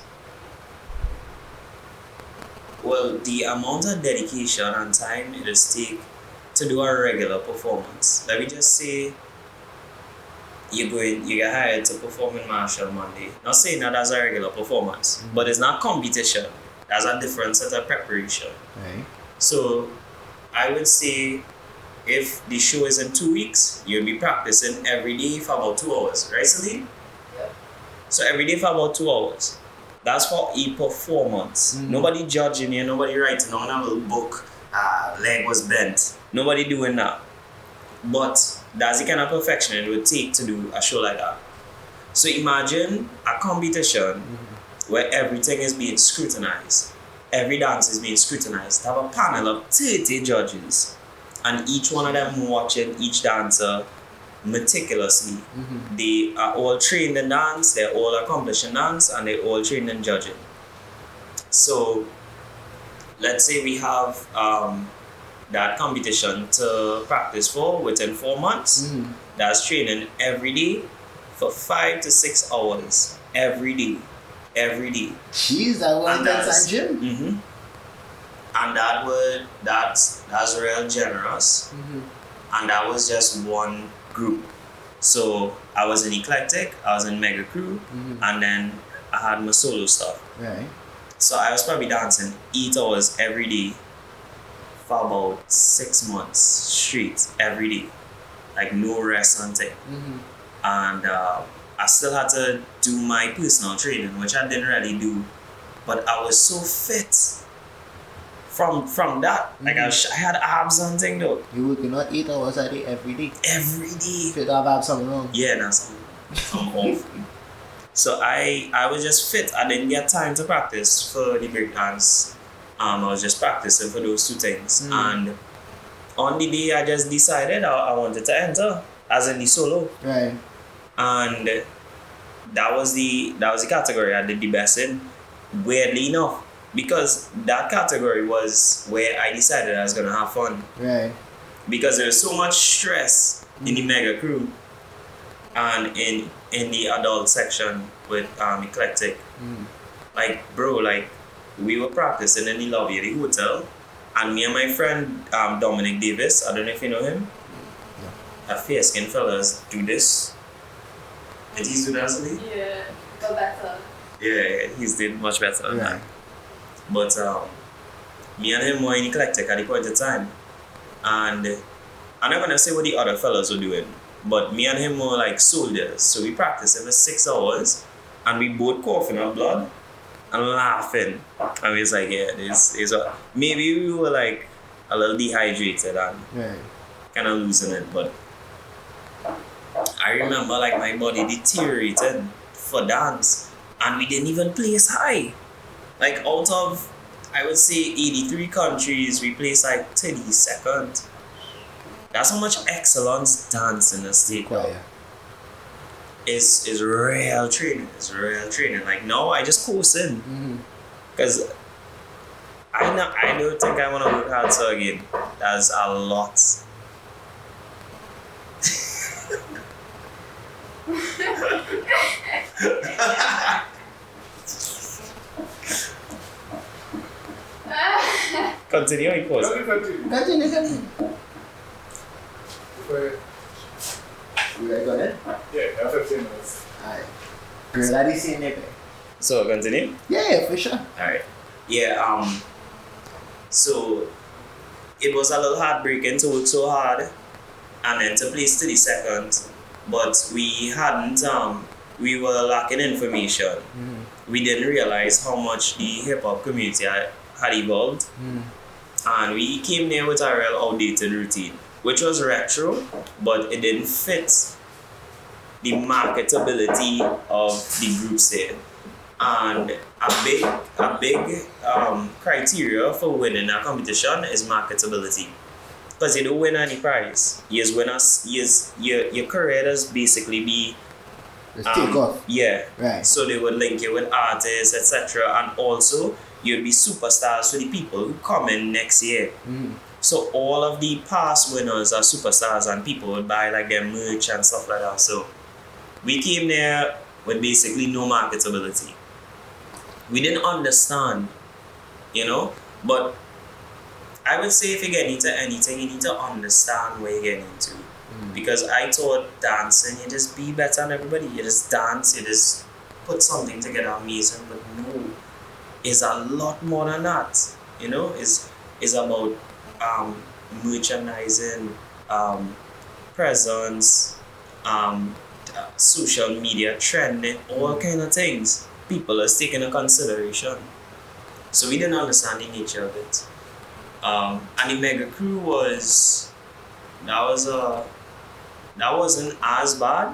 C: well, the amount of dedication and time it is take to do a regular performance. Let me just say, you get hired to perform in Marshall Monday. Not saying that as a regular performance, but it's not competition. That's a different set of preparation.
A: Right.
C: So, I would say, if the show is in 2 weeks, you'll be practicing every day for about 2 hours, right, Celine? Yeah. So every day for about 2 hours. That's for a performance. Nobody judging you, nobody writing on a little book, leg was bent. Nobody doing that. But that's the kind of perfection it would take to do a show like that. So imagine a competition where everything is being scrutinized. Every dance is being scrutinized. To have a panel of 30 judges, and each one of them watching each dancer meticulously. They are all trained in dance, they're all accomplished in dance, and they're all trained in judging. So, let's say we have that competition to practice for within 4 months. That's training every day for 5 to 6 hours. Every day.
A: Jeez, I want that gym.
C: And that's real generous. And that was just one group. So I was in Eclectic, I was in Mega Crew, and then I had my solo stuff.
A: Right.
C: So I was probably dancing 8 hours every day for about 6 months straight, every day. Like no rest and thing. And I still had to do my personal training, which I didn't really do. But I was so fit. From that, like I had abs and thing though.
A: You working not 8 hours a day every day?
C: Every day.
A: If you don't have something wrong.
C: Yeah, that's something off. So I was just fit. I didn't get time to practice for the breakdance. I was just practicing for those 2 things. And on the day I just decided I wanted to enter as in the solo.
A: Right.
C: And that was the category I did the best in. Weirdly enough. Because that category was where I decided I was going to have fun.
A: Right.
C: Because there was so much stress in the Mega Crew. and in the adult section with eclectic. Like bro, like we were practicing in the lobby of the hotel, and me and my friend Dominic Davis, I don't know if you know him. A fair skinned fellas do this. And he's doing that,
D: Yeah, got better.
C: yeah, he's doing much better than that. But me and him were in eclectic at the point of time, and I'm not gonna say what the other fellas were doing, but me and him were like soldiers. So we practiced for 6 hours, and we both coughing our blood and laughing. And we was like, yeah, this is what. Maybe we were like a little dehydrated and kind of losing it, but I remember like my body deteriorated for dance, and we didn't even place high. Like out of, I would say 83 countries, we placed like 32nd. That's how much excellence dance in the state. Is real training. It's real training. Like now I just coast in. Because I don't think I wanna work hard so again. That's a lot. Continue, you pause.
A: Continue. You guys got it?
B: Yeah, 15 minutes.
A: Alright. Girl, that is in there.
C: So continue?
A: Yeah, for sure.
C: Alright. Yeah, so it was a little heartbreaking to work so hard and then to place 32nd, but we hadn't we were lacking information. We didn't realize how much the hip hop community had evolved. And we came there with a real outdated routine, which was retro, but it didn't fit the marketability of the group set. And a big criteria for winning a competition is marketability. Because you don't win any prize. Your career does basically be
A: take off.
C: Yeah.
A: Right.
C: So they would link you with artists, etc. And also you'd be superstars for the people who come in next year. So all of the past winners are superstars, and people would buy like their merch and stuff like that. So we came there with basically no marketability. We didn't understand, but I would say if you get into anything, you need to understand what you're getting into. Because I thought dancing, you just be better than everybody. You just dance, you just put something together amazing. But no, it's a lot more than that. It's about merchandising, presence, social media trending, all kind of things. People are taking into consideration. So we didn't understand the nature of it. And the mega crew that wasn't as bad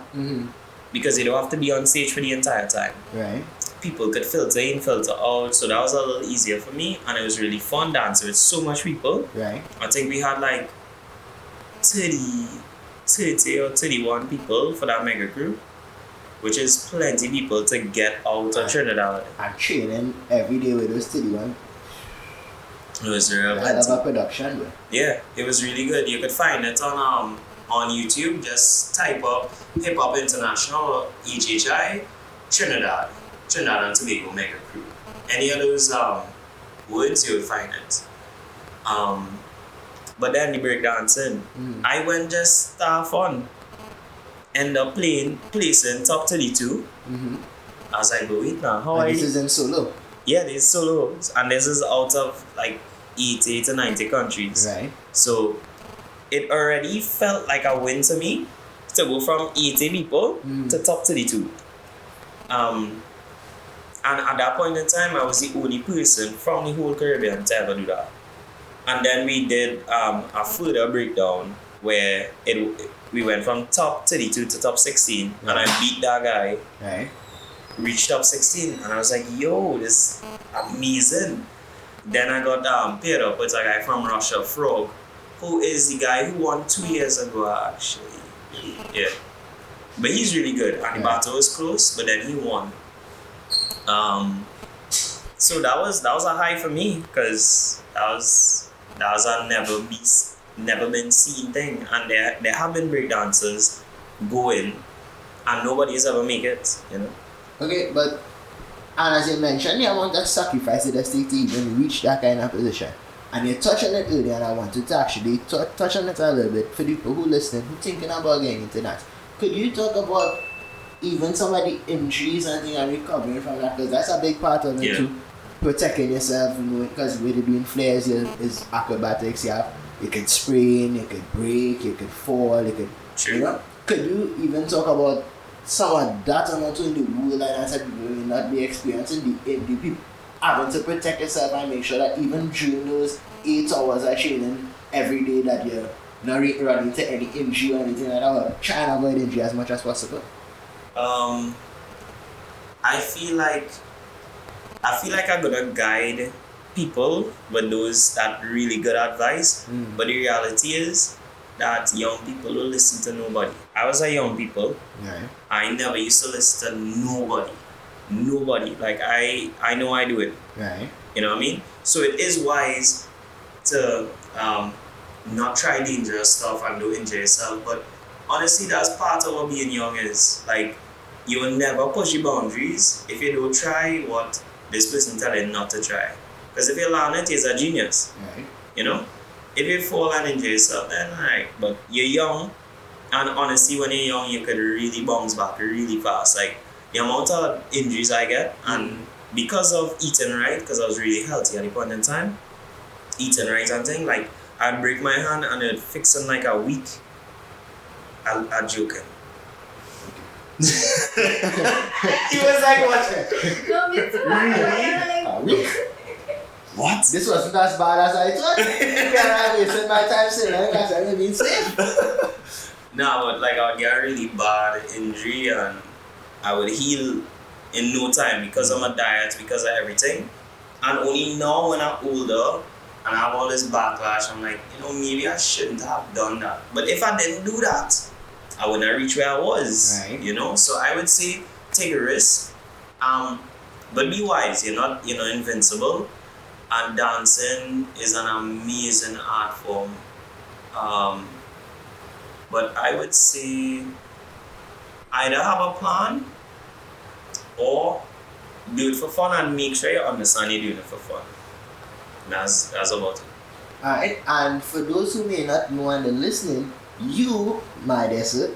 C: because you don't have to be on stage for the entire time.
A: Right.
C: People could filter in, filter out, so that was a little easier for me, and it was really fun dancing with so much people.
A: Right.
C: I think we had like 30 or 31 people for that mega crew, which is plenty people to get out of Trinidad.
A: And training every day with those 31.
C: It was real
A: Hell of a production, bro.
C: Yeah, it was really good. You could find it on YouTube. Just type up Hip Hop International HHI Trinidad and Tobago Mega Crew. Any of those words, you would find it. But then the breakdancing, I went just fun. End up placing top 32. I was like, but wait now, how
A: And this is in solo.
C: Yeah, this is solo, and this is out of like 80 to 90 countries.
A: Right.
C: So it already felt like a win to me to go from 80 people to top 32. And at that point in time, I was the only person from the whole Caribbean to ever do that. And then we did a further breakdown where we went from top 32 to top 16, and I beat that guy.
A: Right.
C: Reached top 16, and I was like, yo, this is amazing. Then I got paired up with a guy from Russia, Frog, who is the guy who won 2 years ago, actually. Yeah. But he's really good, and the battle was close, but then he won. So that was a high for me, because that was a never been seen thing, and there have been breakdancers going and nobody's ever make it, you know.
A: Okay, but and as you mentioned, the amount of sacrifice it does take to even reach that kind of position. And you touched on it earlier, and I wanted to actually touch on it a little bit for the people who listening, who thinking about getting into that. Could you talk about even some of the injuries and things and recovering from that? Because that's a big part of it too. Protecting yourself, you know, because with it being flares, is acrobatics. You can sprain, you can break, you can fall, you can, you know. Could you even talk about some of that amount in the world, and as people will not be experiencing the people having to protect yourself and make sure that even during those 8 hours of training every day that you're not running into any injury or anything like that, or trying to avoid injury as much as possible?
C: I feel like I'm gonna guide people with those that really good advice. But the reality is that young people will listen to nobody. I was a young people.
A: Right.
C: I never used to listen to nobody. Nobody. Like I know I do it.
A: Right.
C: You know what I mean? So it is wise to not try dangerous stuff and do injure yourself. But honestly, that's part of what being young is. Like, you will never push your boundaries if you don't try what this person telling you not to try. Because if you learn it, you're a genius.
A: Right.
C: You know? If you fall and injure yourself, then alright. But you're young, and honestly, when you're young, you could really bounce back really fast. Like, the amount of injuries I get, and because of eating right, because I was really healthy at the point in time, eating right and thing, like, I'd break my hand and it'd fix in like a week. I'm joking.
A: He was like, watching.
D: No, me too. Like,
A: A week?
C: What?
A: This wasn't as bad as I thought. I wasted my time saying that because I been safe.
C: No, but like I would get a really bad injury and I would heal in no time because of my diet, because of everything. And only now when I'm older and I have all this backlash, I'm like, you know, maybe I shouldn't have done that. But if I didn't do that, I wouldn't have reached where I was.
A: Right.
C: You know? So I would say take a risk. But be wise, you're not invincible. And dancing is an amazing art form. But I would say either have a plan or do it for fun and make sure you understand you're doing it for fun. That's about it.
A: Alright, and for those who may not know and are listening, you, my Destra,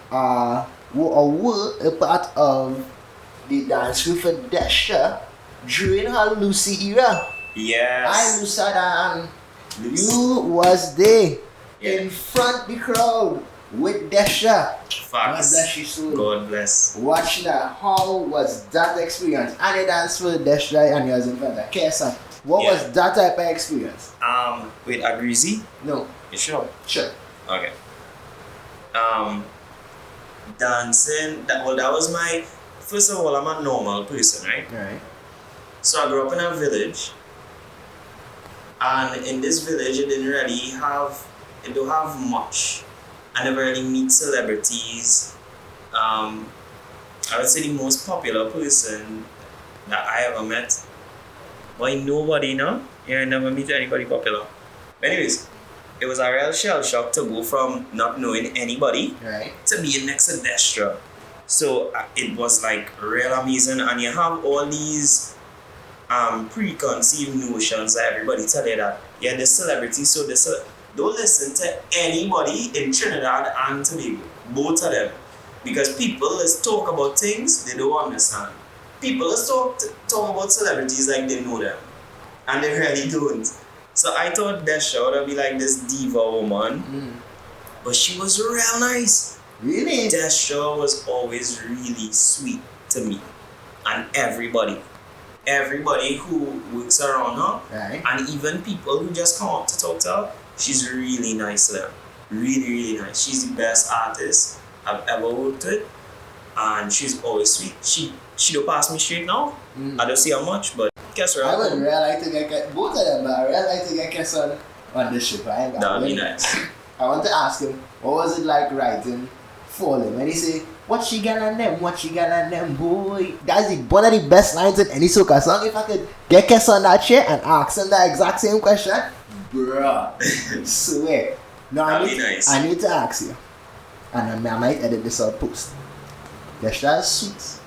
A: were a part of the dance group for Destra during her Lucy era.
C: Yes.
A: I Lucy and you was there in front the crowd with Destra.
C: Facts.
A: God bless you soul.
C: God bless.
A: Watch that. How was that experience? And you danced for Destra and you was in front of Kesson. What was that type of experience?
C: Wait, Agreezy?
A: No.
C: You sure?
A: Sure.
C: Okay. Dancing, that was my, first of all, I'm a normal person, right?
A: Right.
C: So I grew up in a village. And in this village, it don't have much. I never really meet celebrities. I would say the most popular person that I ever met. Why nobody, no? Yeah, I never meet anybody popular. But anyways, it was a real shell shock to go from not knowing anybody to being next to Destra. So it was like real amazing, and you have all these preconceived notions that everybody tell you that this celebrity, so this don't listen to anybody in Trinidad and Tobago, both of them, because people let's talk about things they don't understand. People let's talk about celebrities like they know them, and they really don't. So I thought Destra would be like this diva woman, but she was real nice.
A: Really?
C: Destra was always really sweet to me and everybody who works around her, and even people who just come up to talk to her. She's really nice to them. Really, really nice. She's the best artist I've ever worked with, and she's always sweet. She don't pass me straight now. I don't see how much, but guess what?
A: I would really like to get both of them, but I would really like to get Kesson on this ship.
C: That would be nice.
A: I want to ask him, what was it like writing for him? And he say, what she got on them, boy. That's one of the best lines in any soca song. If I could get Kesson on that chair and ask him the exact same question, bruh, swear. No, I need to ask you, and I might edit this out post. Destra is sweet.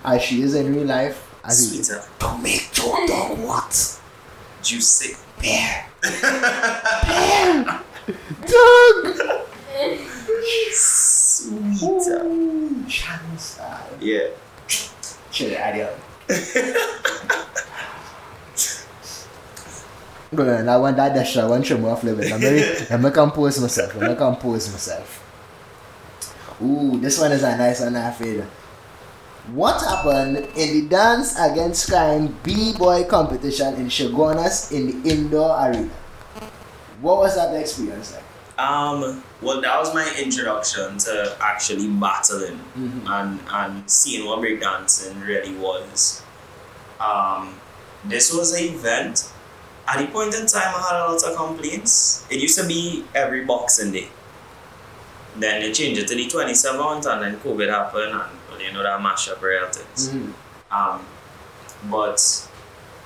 A: As she is in real life. As
C: Sweeter.
A: Tomato dog what?
C: Juicy.
A: Pear. Pear. Dog.
C: Sweeter.
A: Ooh, chance.
C: Yeah.
A: Chill, idea. Go on, I want that Destra, I want to more flavor. Let me compose myself. Ooh, this one is a nice one, I feel. What happened in the Dance Against Crime B-Boy competition in Chaguanas in the indoor arena? What was that experience like?
C: Well, that was my introduction to actually battling and seeing what breakdancing really was. This was an event. At the point in time, I had a lot of complaints. It used to be every Boxing Day. Then they changed it to the 27th, and then COVID happened, and you know that mashed up real things. But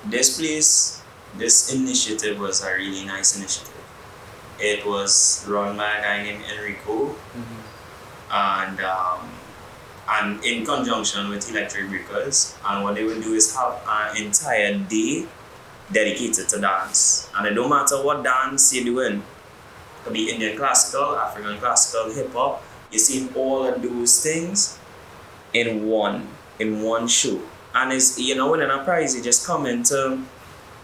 C: this initiative was a really nice initiative. It was run by a guy named Enrico, and in conjunction with Electric Breakers. And what they would do is have an entire day dedicated to dance. And it don't matter what dance you're doing. It could be Indian classical, African classical, hip hop. You see all of those things in one show. And it's, you know, winning a prize, you just come in to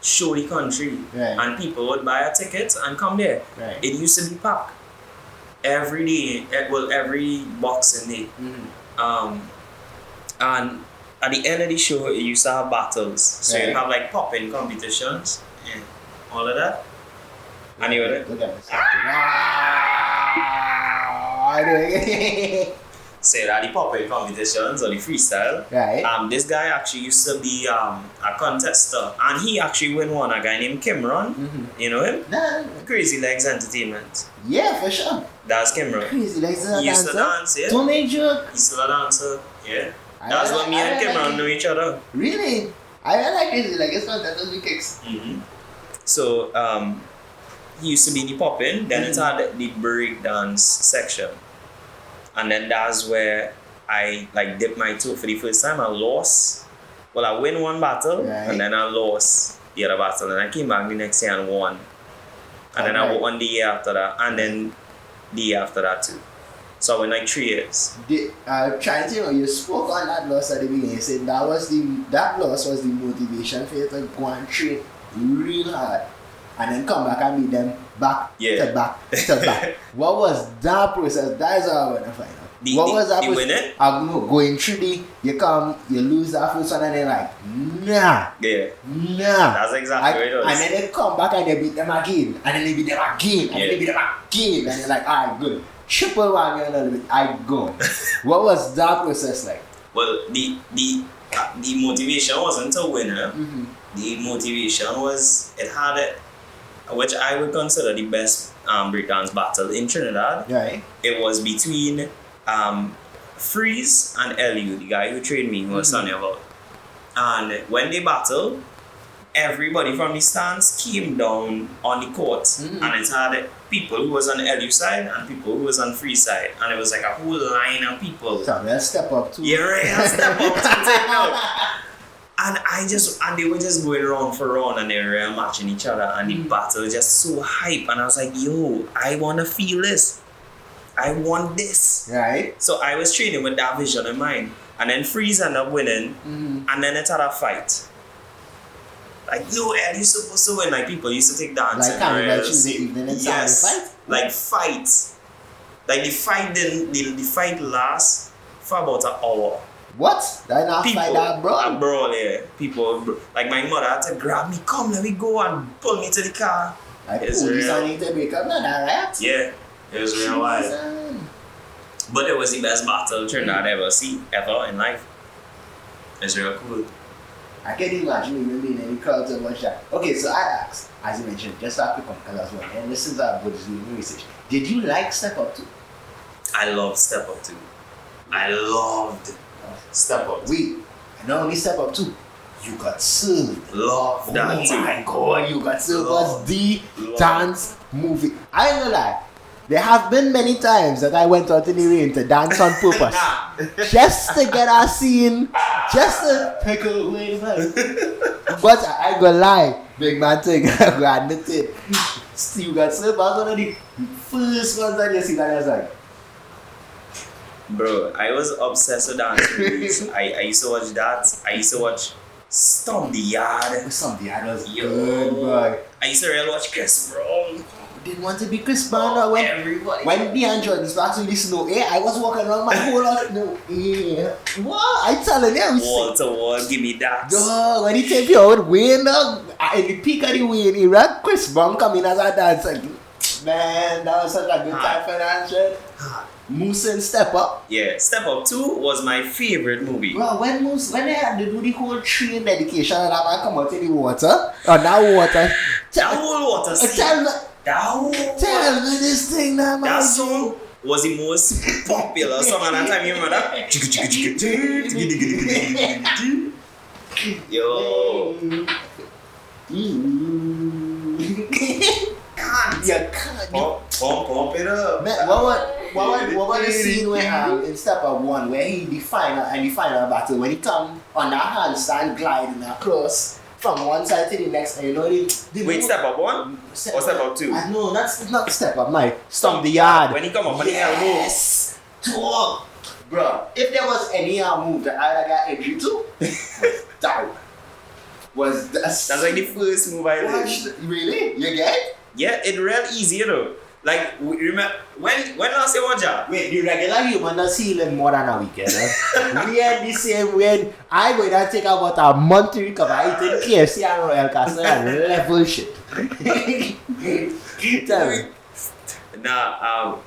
C: show the country.
A: Right.
C: And people would buy a ticket and come there.
A: Right.
C: It used to be packed every day, every Boxing Day. And at the end of the show, it used to have battles. So
A: Right.
C: you have like popping competitions and all of that. And you would
A: Look at this. Anyway.
C: say that the popping competitions or the freestyle.
A: Right.
C: This guy actually used to be a contester, and he actually won one. A guy named Kimron. You know him?
A: Nah.
C: Crazy Legs Entertainment.
A: Yeah, for sure.
C: That's Kimron.
A: Crazy legs
C: He used to dance, yeah.
A: Don't make joke.
C: He's still a dancer, yeah. That's when me and Kimron know each other.
A: Really? I like crazy legs. It's not that doesn't kicks.
C: So he used to be the popping, then it had the break dance section. And then that's where I like dipped my toe for the first time. I lost. Well, I win one battle, and then I lost the other battle. And I came back the next year and won. And then I won the year after that, and then the year after that too. So I went like 3 years.
A: Trying to, you spoke on that loss at the beginning. You said that loss was the motivation for you to go and train real hard. And then come back and meet them back to back. What was that process? That is what I want to find out. What was that process? Going through you lose that first one and then like, nah.
C: Yeah.
A: Nah.
C: That's exactly what it was.
A: And then they come back and they beat them again. And then they beat them again. And then they beat them again. And they're like, alright, good. Triple whammy a little bit. I go. What was that process like?
C: Well, the motivation wasn't to win. The motivation was, it had it, which I would consider the best breakdance battle in Trinidad.
A: Right.
C: It was between Freeze and Eliu, the guy who trained me, who was telling me about. And when they battled, everybody from the stands came down on the court, and it had people who was on the LU side and people who was on Free side, and it was like a whole line of people.
A: So let's step up too.
C: Yeah, right. I'll step up to take out. And they were just going round for round, and they were matching each other, and the battle was just so hype. And I was like, yo, I wanna feel this. I want this.
A: Right.
C: So I was training with that vision in mind. And then Freeze ended up winning, and then it had a fight. Like, no, Ed, you're supposed to win. Like, people used to take dancing.
A: Like Carnival Tuesday evening and Saturday fight?
C: Like, fights. Like, the fight lasts for about an hour.
A: What? That not fight that brawl?
C: A brawl, yeah. People, like, my mother had to grab me, come, let me go, and pull me to the car.
A: Like, police and need to break up, not that, right?
C: Yeah, it was real wild. But it was the best battle Trinidad ever in life. It's real cool.
A: I can't imagine even being in the crowd to watch that. Okay, so I asked, as you mentioned, just to pick on because I was one, and this is what was doing research. Did you like Step Up 2?
C: I loved Step Up 2. I loved Step Up 2.
A: Wait, and not only Step Up 2, you got served.
C: Love that too.
A: Oh my god, you got served was the dance movie. I ain't gonna lie. There have been many times that I went out in the rain to dance on purpose. Just to get a scene, just to take away. But I ain't gonna lie, big man thing, I go admit it. Steve got served as one of the first ones that you see that I was like,
C: Bro, I was obsessed with dance movies. I used to watch that. I used to watch Stomp the Yard.
A: Stomp the Yard was
C: Yo.
A: good, boy.
C: I used to really watch Chris Brown.
A: Didn't want to be Chris Brown when
C: Everybody.
A: when the Androids actually snow, I was walking around my whole lot. No, what? I telling you,
C: Wall to wall, give me that.
A: dog, when he take you out, Wayne, in the peak of the Wayne era, Chris Brown come in as a dancer. Man, that was such a good time for that shit. Moose and Step Up.
C: Yeah, Step Up 2 was my favorite movie.
A: Well, when they had to do the whole train dedication and that man come out in the water, that water,
C: That whole water scene.
A: tell me this thing that man.
C: That song was the most popular song at that time. You remember that? Yo.
A: You can't.
C: Pump it up.
A: Man, what was the scene where in Step Up 1 where he the final battle when he come on that handstand gliding across from one side to the next and you know the
C: Wait, Step Up 1? Or Step Up 2?
A: No, that's not Step Up, my Stomp the Yard.
C: When he come up on the elbow.
A: Yes! Talk! Bro, if there was any move that I got entry to, that was
C: That's like the first move I did.
A: Really? You get?
C: Yeah, it real easy though. Like remember when last year was that?
A: Wait, the regular human does healing more than a weekend. We had the same when I would have take about a month to recover. I eating KFC and Royal Castle and level shit. Tell me.
C: Nah,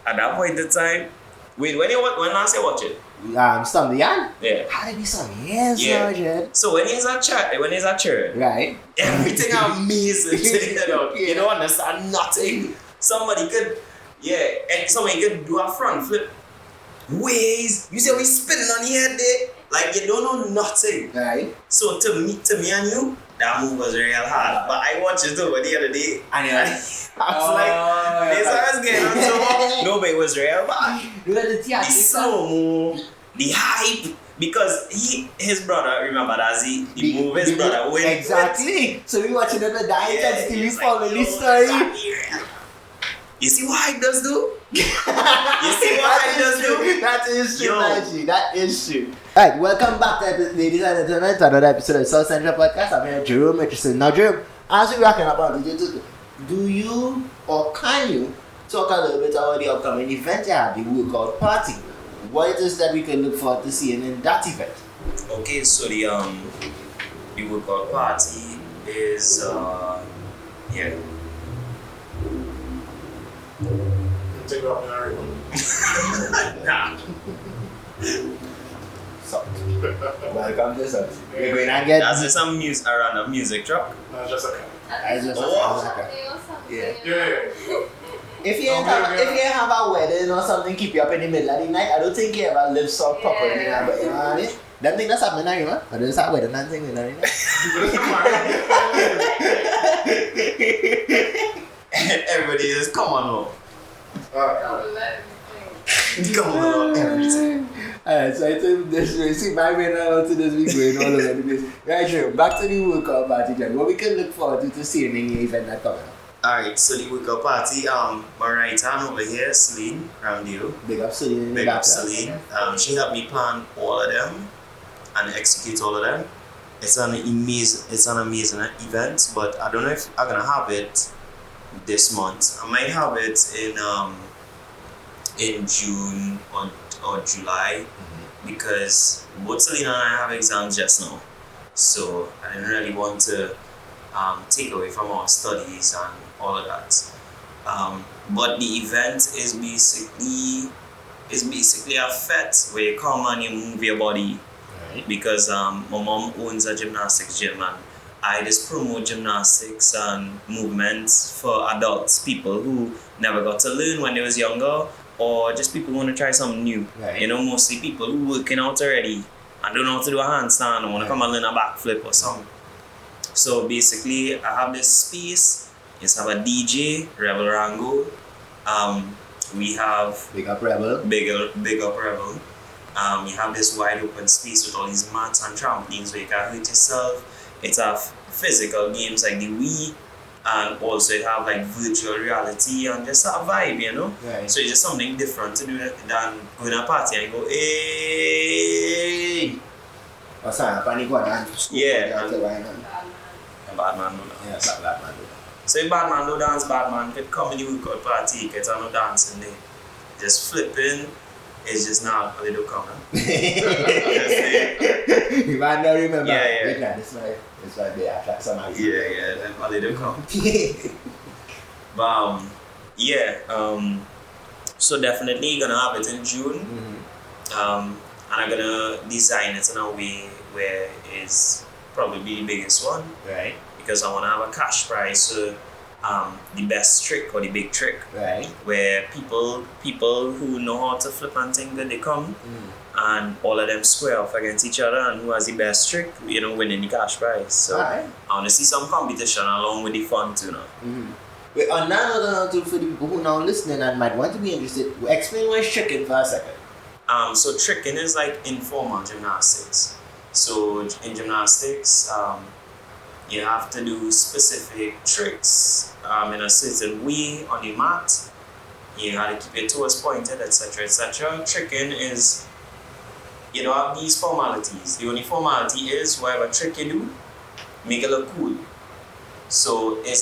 C: at that point in time, wait, when last year watch it?
A: Stomp the Yard?
C: Yeah.
A: How did be some years
C: Yeah.
A: now, Jed?
C: So when he's at church,
A: Right.
C: everything amazing.
A: Yeah.
C: You don't understand nothing. Somebody could do a front flip. Ways, you say we spinning on the head there, like you don't know nothing.
A: Right.
C: So to me and you, that move was real hard. But I watched it over the other day, and I was like, this was getting on so much. No, but it was real bad.
A: Look at the
C: The
A: theater.
C: slow mo, the hype, because his brother, remember that he move his brother with.
A: Exactly. So we watching them die and still
C: it's
A: follow
C: like,
A: this
C: yo,
A: story.
C: exactly real. You see what hype does do? You see what hype does do?
A: That is true,
C: Yo.
A: Maggie. That is true. Alright, welcome back to ladies and gentlemen to another episode of South Central Podcast. I'm here, Jerome Richardson. Now, Jerome, as we're rocking about do you or can you talk a little bit about the upcoming event you have, the workout party? What it is that we can look forward to seeing in that event?
C: Okay, so the workout party is yeah.
B: Take it off now.
C: Nah.
A: So, welcome to South. We're going to get.
C: That's just some music, a random music truck.
B: No, just okay.
A: That's just
C: Oh.
A: yeah.
B: Yeah.
A: If you have a wedding or something, keep you up in the middle of the night, I don't think you ever live so properly.
D: Yeah.
A: But you know what I mean? That thing that's happening now, you know? I don't have wedding and thing, you know what
C: Everybody just come on home. Come on everything.
A: Alright, so I think this way, see my way now to this week going all over the place. Right, sure. Back to the workout party, John. What we can look forward to seeing in the event that coming up.
C: Alright, so the workout party, my right hand over here, Celine, around you.
A: Big up Celine.
C: Big up Celine. She helped me plan all of them and execute all of them. It's an amazing event, but I don't know if I'm gonna have it this month. I might have it in June or July because both Celine and I have exams just now. So I didn't really want to take away from our studies and all of that. But the event is basically a fete where you come and you move your body.
A: Right.
C: Because my mom owns a gymnastics gym and I just promote gymnastics and movements for adults, people who never got to learn when they was younger, or just people who want to try something new.
A: Right.
C: You know, mostly people who working out already and don't know how to do a handstand and want to come and learn a backflip or something. So basically, I have this space. Just have a DJ, Rebel Rango, We have
A: Big up Rebel.
C: big up Rebel. You have this wide open space with all these mats and trampolines where you can hurt yourself. It's a physical games like the Wii, and also you have like virtual reality and just a vibe, you know.
A: Right.
C: So it's just something different to do than go in a party and go, hey.
A: Or something, panic one and school.
C: Yeah.
A: And
C: Bad man do
A: yeah,
C: dance.
A: bad man do
C: So if bad man do dance, bad man could come in the workout party, get no dancing there. Just flipping, it's just not a little common.
A: You might not remember.
C: Yeah.
A: Wait, nah, this might be attract some eyes.
C: Yeah, then a little come. But so definitely gonna have it in June. And I'm gonna design it in a way where it's probably the biggest one.
A: Right.
C: Because I wanna have a cash prize, so the best trick or the big trick.
A: Right.
C: Where people who know how to flip and think that they come and all of them square off against each other, and who has the best trick, you know, winning the cash prize. So
A: Alright.
C: I wanna see some competition along with the fun too now.
A: Wait, on another note, for the people who now listening and might want to be interested, explain what is tricking for a second.
C: So tricking is like informal gymnastics. So in gymnastics, you have to do specific tricks in a certain way on the mat. You have to keep your toes pointed, etc., etc. Tricking is, you don't have these formalities. The only formality is whatever trick you do, make it look cool. So it's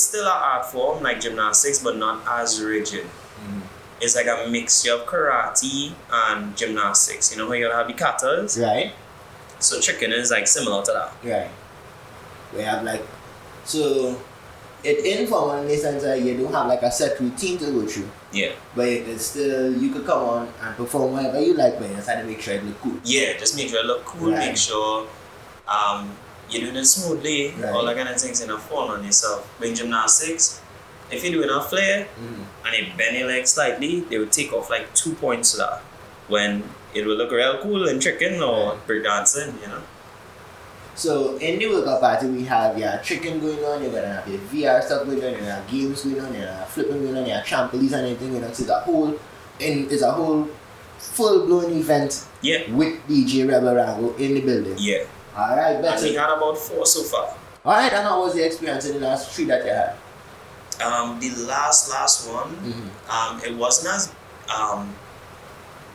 C: still an art form like gymnastics, but not as rigid. It's like a mixture of karate and gymnastics. You know how you have the katas?
A: Right.
C: So tricking is like similar to that.
A: Right. We have like, so it's informal in the sense that you don't have like a set routine to go through.
C: Yeah.
A: But it's still, you could come on and perform whatever you like, but you just have to make sure it look cool.
C: Yeah, just make sure it look cool,
A: Right.
C: make sure you're doing it smoothly,
A: Right.
C: all that kind of things in a fall on yourself. But in gymnastics, if you're doing a flare and you bend your leg slightly, they will take off like 2 points to that. When it will look real cool in tricking or breakdancing, you know.
A: So in the workout party, we have your tricking going on, you're gonna have your VR stuff going on, you have games going on, you have flipping going on, you have trampolines and everything, you know. So it's a whole full-blown event with DJ Rebel Rango in the building.
C: Yeah.
A: Alright,
C: And
A: better.
C: we had about 4 so far.
A: Alright, and how was the experience in the last 3 that you had?
C: The last one, it wasn't as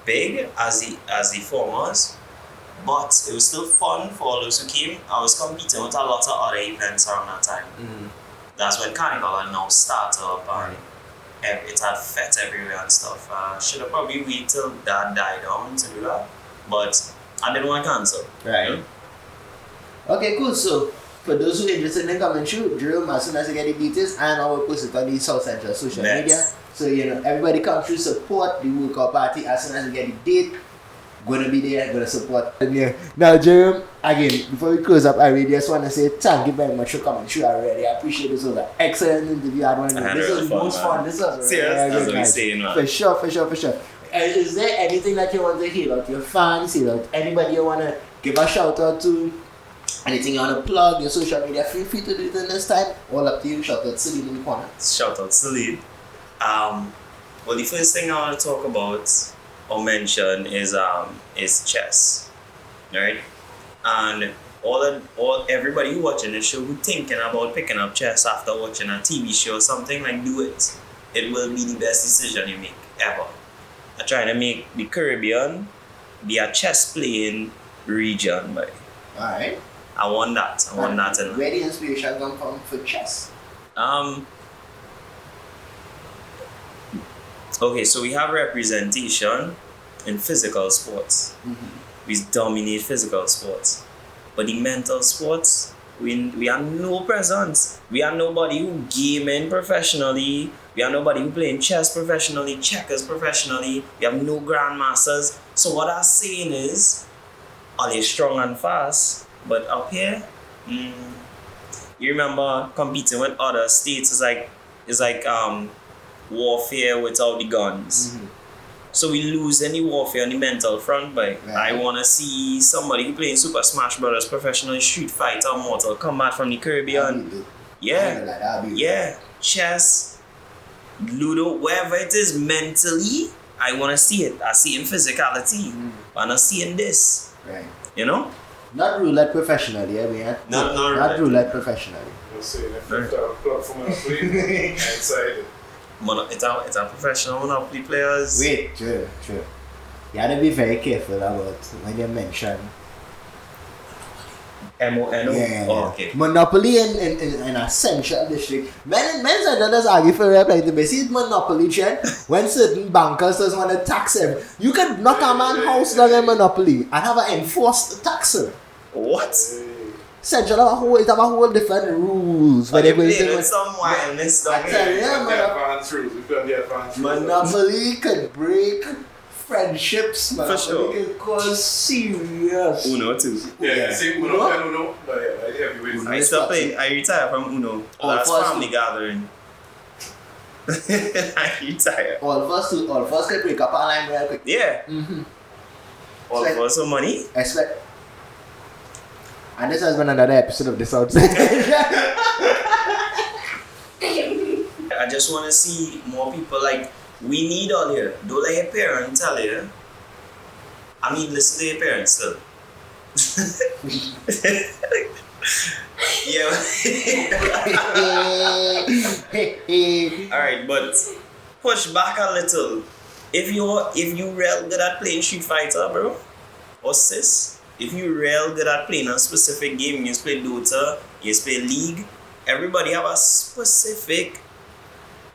C: big as the formers, but it was still fun for all those who came. I was competing with a lot of other events around that time. That's when Carnival had now started up and it had fete everywhere and stuff. Should have probably waited till that died down to do that, but I didn't want to cancel.
A: Right.
C: You know?
A: Okay, cool. So, for those who are interested in coming through, Jerome, as soon as you get the details, and I will post it on the South Central social
C: Yes.
A: media. So, you know, everybody come through, support the workout party. As soon as we get the date, gonna be there, gonna support. Yeah. Now, Jerome, again, before we close up, I really just want to say thank you very much for coming through. I really appreciate this. Was an excellent interview. I had
C: had
A: this
C: really
A: was
C: fun,
A: most
C: man.
A: fun. This was
C: Serious?
A: really
C: That's what we're
A: nice.
C: saying, man.
A: For sure. Is there anything that you want to hear out your fans, hear out anybody you want to give a shout out to? Anything you want to plug, your social media, feel free to do it in this time. All up to you. Shout out Celine in the corner.
C: Shout out Celine. Well, the first thing I want to talk about or mention is chess, right? And everybody who watching the show who thinking about picking up chess after watching a TV show or something, like, do it. It will be the best decision you make ever. I'm trying to make the Caribbean be a chess playing region, but
A: Alright.
C: I want that. I want that in
A: Where the inspiration come from for chess?
C: Okay, so we have representation in physical sports. We dominate physical sports. But the mental sports, we have no presence. We have nobody who gaming professionally. We have nobody who playing chess professionally, checkers professionally. We have no grandmasters. So what I'm saying is, are they strong and fast? But up here, you remember competing with other states is like warfare without the guns. So we lose any warfare on the mental front, but I want to see somebody who playing Super Smash Brothers professionally, Street Fighter, Mortal Kombat from the Caribbean. Yeah. Chess, Ludo, wherever it is mentally, I want to see it. I see in physicality. I'm not seeing this.
A: Right.
C: You know?
A: Not roulette professionally, I mean. Not roulette professionally.
B: You'll see if you plug for Monopoly inside.
C: It's a professional Monopoly players.
A: Wait, true. You have to be very careful about when you mention
C: M-O-N-O?
A: Yeah.
C: Oh, okay.
A: Monopoly in a central district. Men and dollars argue for real like the basic Monopoly trend. When certain bankers doesn't want to tax him, you can knock a man's house down in Monopoly and have an enforced taxer.
C: What?
A: Central have a whole different rules.
C: But they play with some wildness
A: I tell you, Monopoly could break friendships,
C: For sure.
A: It can cause serious.
C: Uno too.
B: Yeah, see, Uno. But yeah, I have you with
C: I stopped playing. I retired from Uno. Last family gathering. I retired.
A: All of us can break up online real quick.
C: Yeah. All for some money.
A: Expect. And this has been another episode of this outside.
C: I just want to see more people like we need all here. Don't let your parents tell you. I mean, listen to your parents still. Yeah. Alright, but push back a little. If you real good at playing Street Fighter, bro, or sis, if you real good at playing a specific game, you play Dota, you play League, everybody have a specific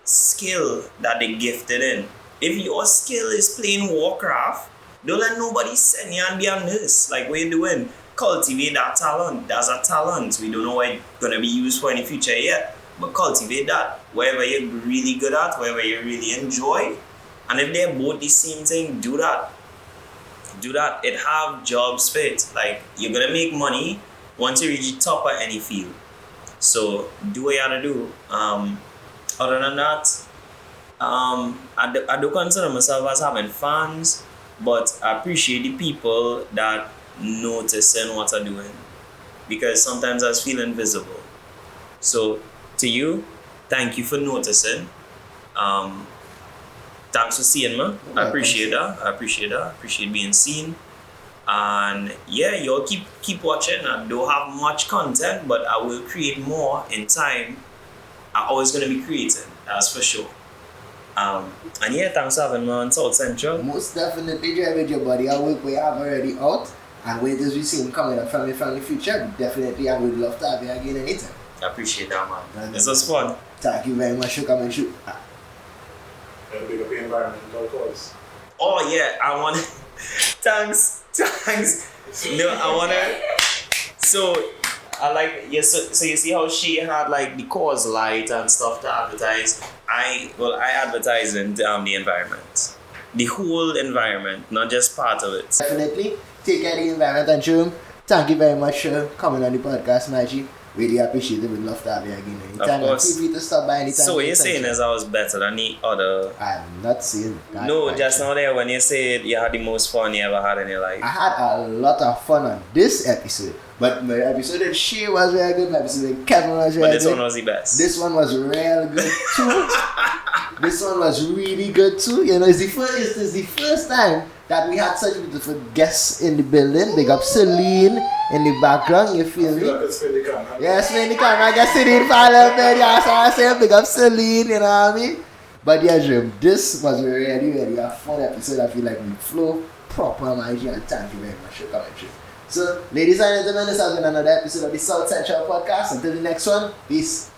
C: skill that they gifted in. If your skill is playing Warcraft, don't let nobody send you and be a nurse. Like what you doing? Cultivate that talent. That's a talent. We don't know what it's gonna be used for in the future yet. But cultivate that. Whatever you're really good at, whatever you really enjoy. And if they're both the same thing, do that. Do that. It have jobs fit. Like you're gonna make money once you reach the top of any field. So do what you gotta do. Other than that, I do consider myself as having fans, but I appreciate the people that noticing what I'm doing, because sometimes I feel invisible. So to you, thank you for noticing. Thanks for seeing me. I appreciate that. I appreciate being seen. And yeah, y'all keep watching. I don't have much content, but I will create more in time. I'm always going to be creating, that's for sure. And yeah, thanks for having me on South Central.
A: Most definitely, Jerry, with your body. I work we have already out. And wait as we see him coming up from the future, definitely I would love to have you again anytime.
C: I appreciate that, man. This was fun.
A: Thank you very much for coming through.
B: Big up the environmental cause.
C: Oh yeah, I want thanks. No, I wanna. So I like so you see how she had like the cause light and stuff to advertise. I advertise in the environment, the whole environment, not just part of it.
A: Definitely take care of the environment and Jerome. Thank you very much for coming on the podcast, Maggie. Really appreciate it. We'd love to have you again anytime.
C: Of course.
A: Feel free to stop by anytime.
C: So what you're saying is I was better than the other.
A: I'm not saying that.
C: No, just now there when you said you had the most fun you ever had in your life.
A: I had a lot of fun on this episode. But my episode with Shae was very good. My episode with Kevin was very good.
C: But this one was the best.
A: This one was real good too. This one was really good too. You know, it's the first time that we had such beautiful guests in the building. Big up Celine in the background, you feel me? Yes, man, the camera. I guess Celine follow me. Yeah, so I say big up Celine, you know what I mean? But yeah, Jim, this was really a fun episode. I feel like we flow proper, man. And thank you very much for coming through. So, ladies and gentlemen, this has been another episode of the South Central Podcast. Until the next one, peace.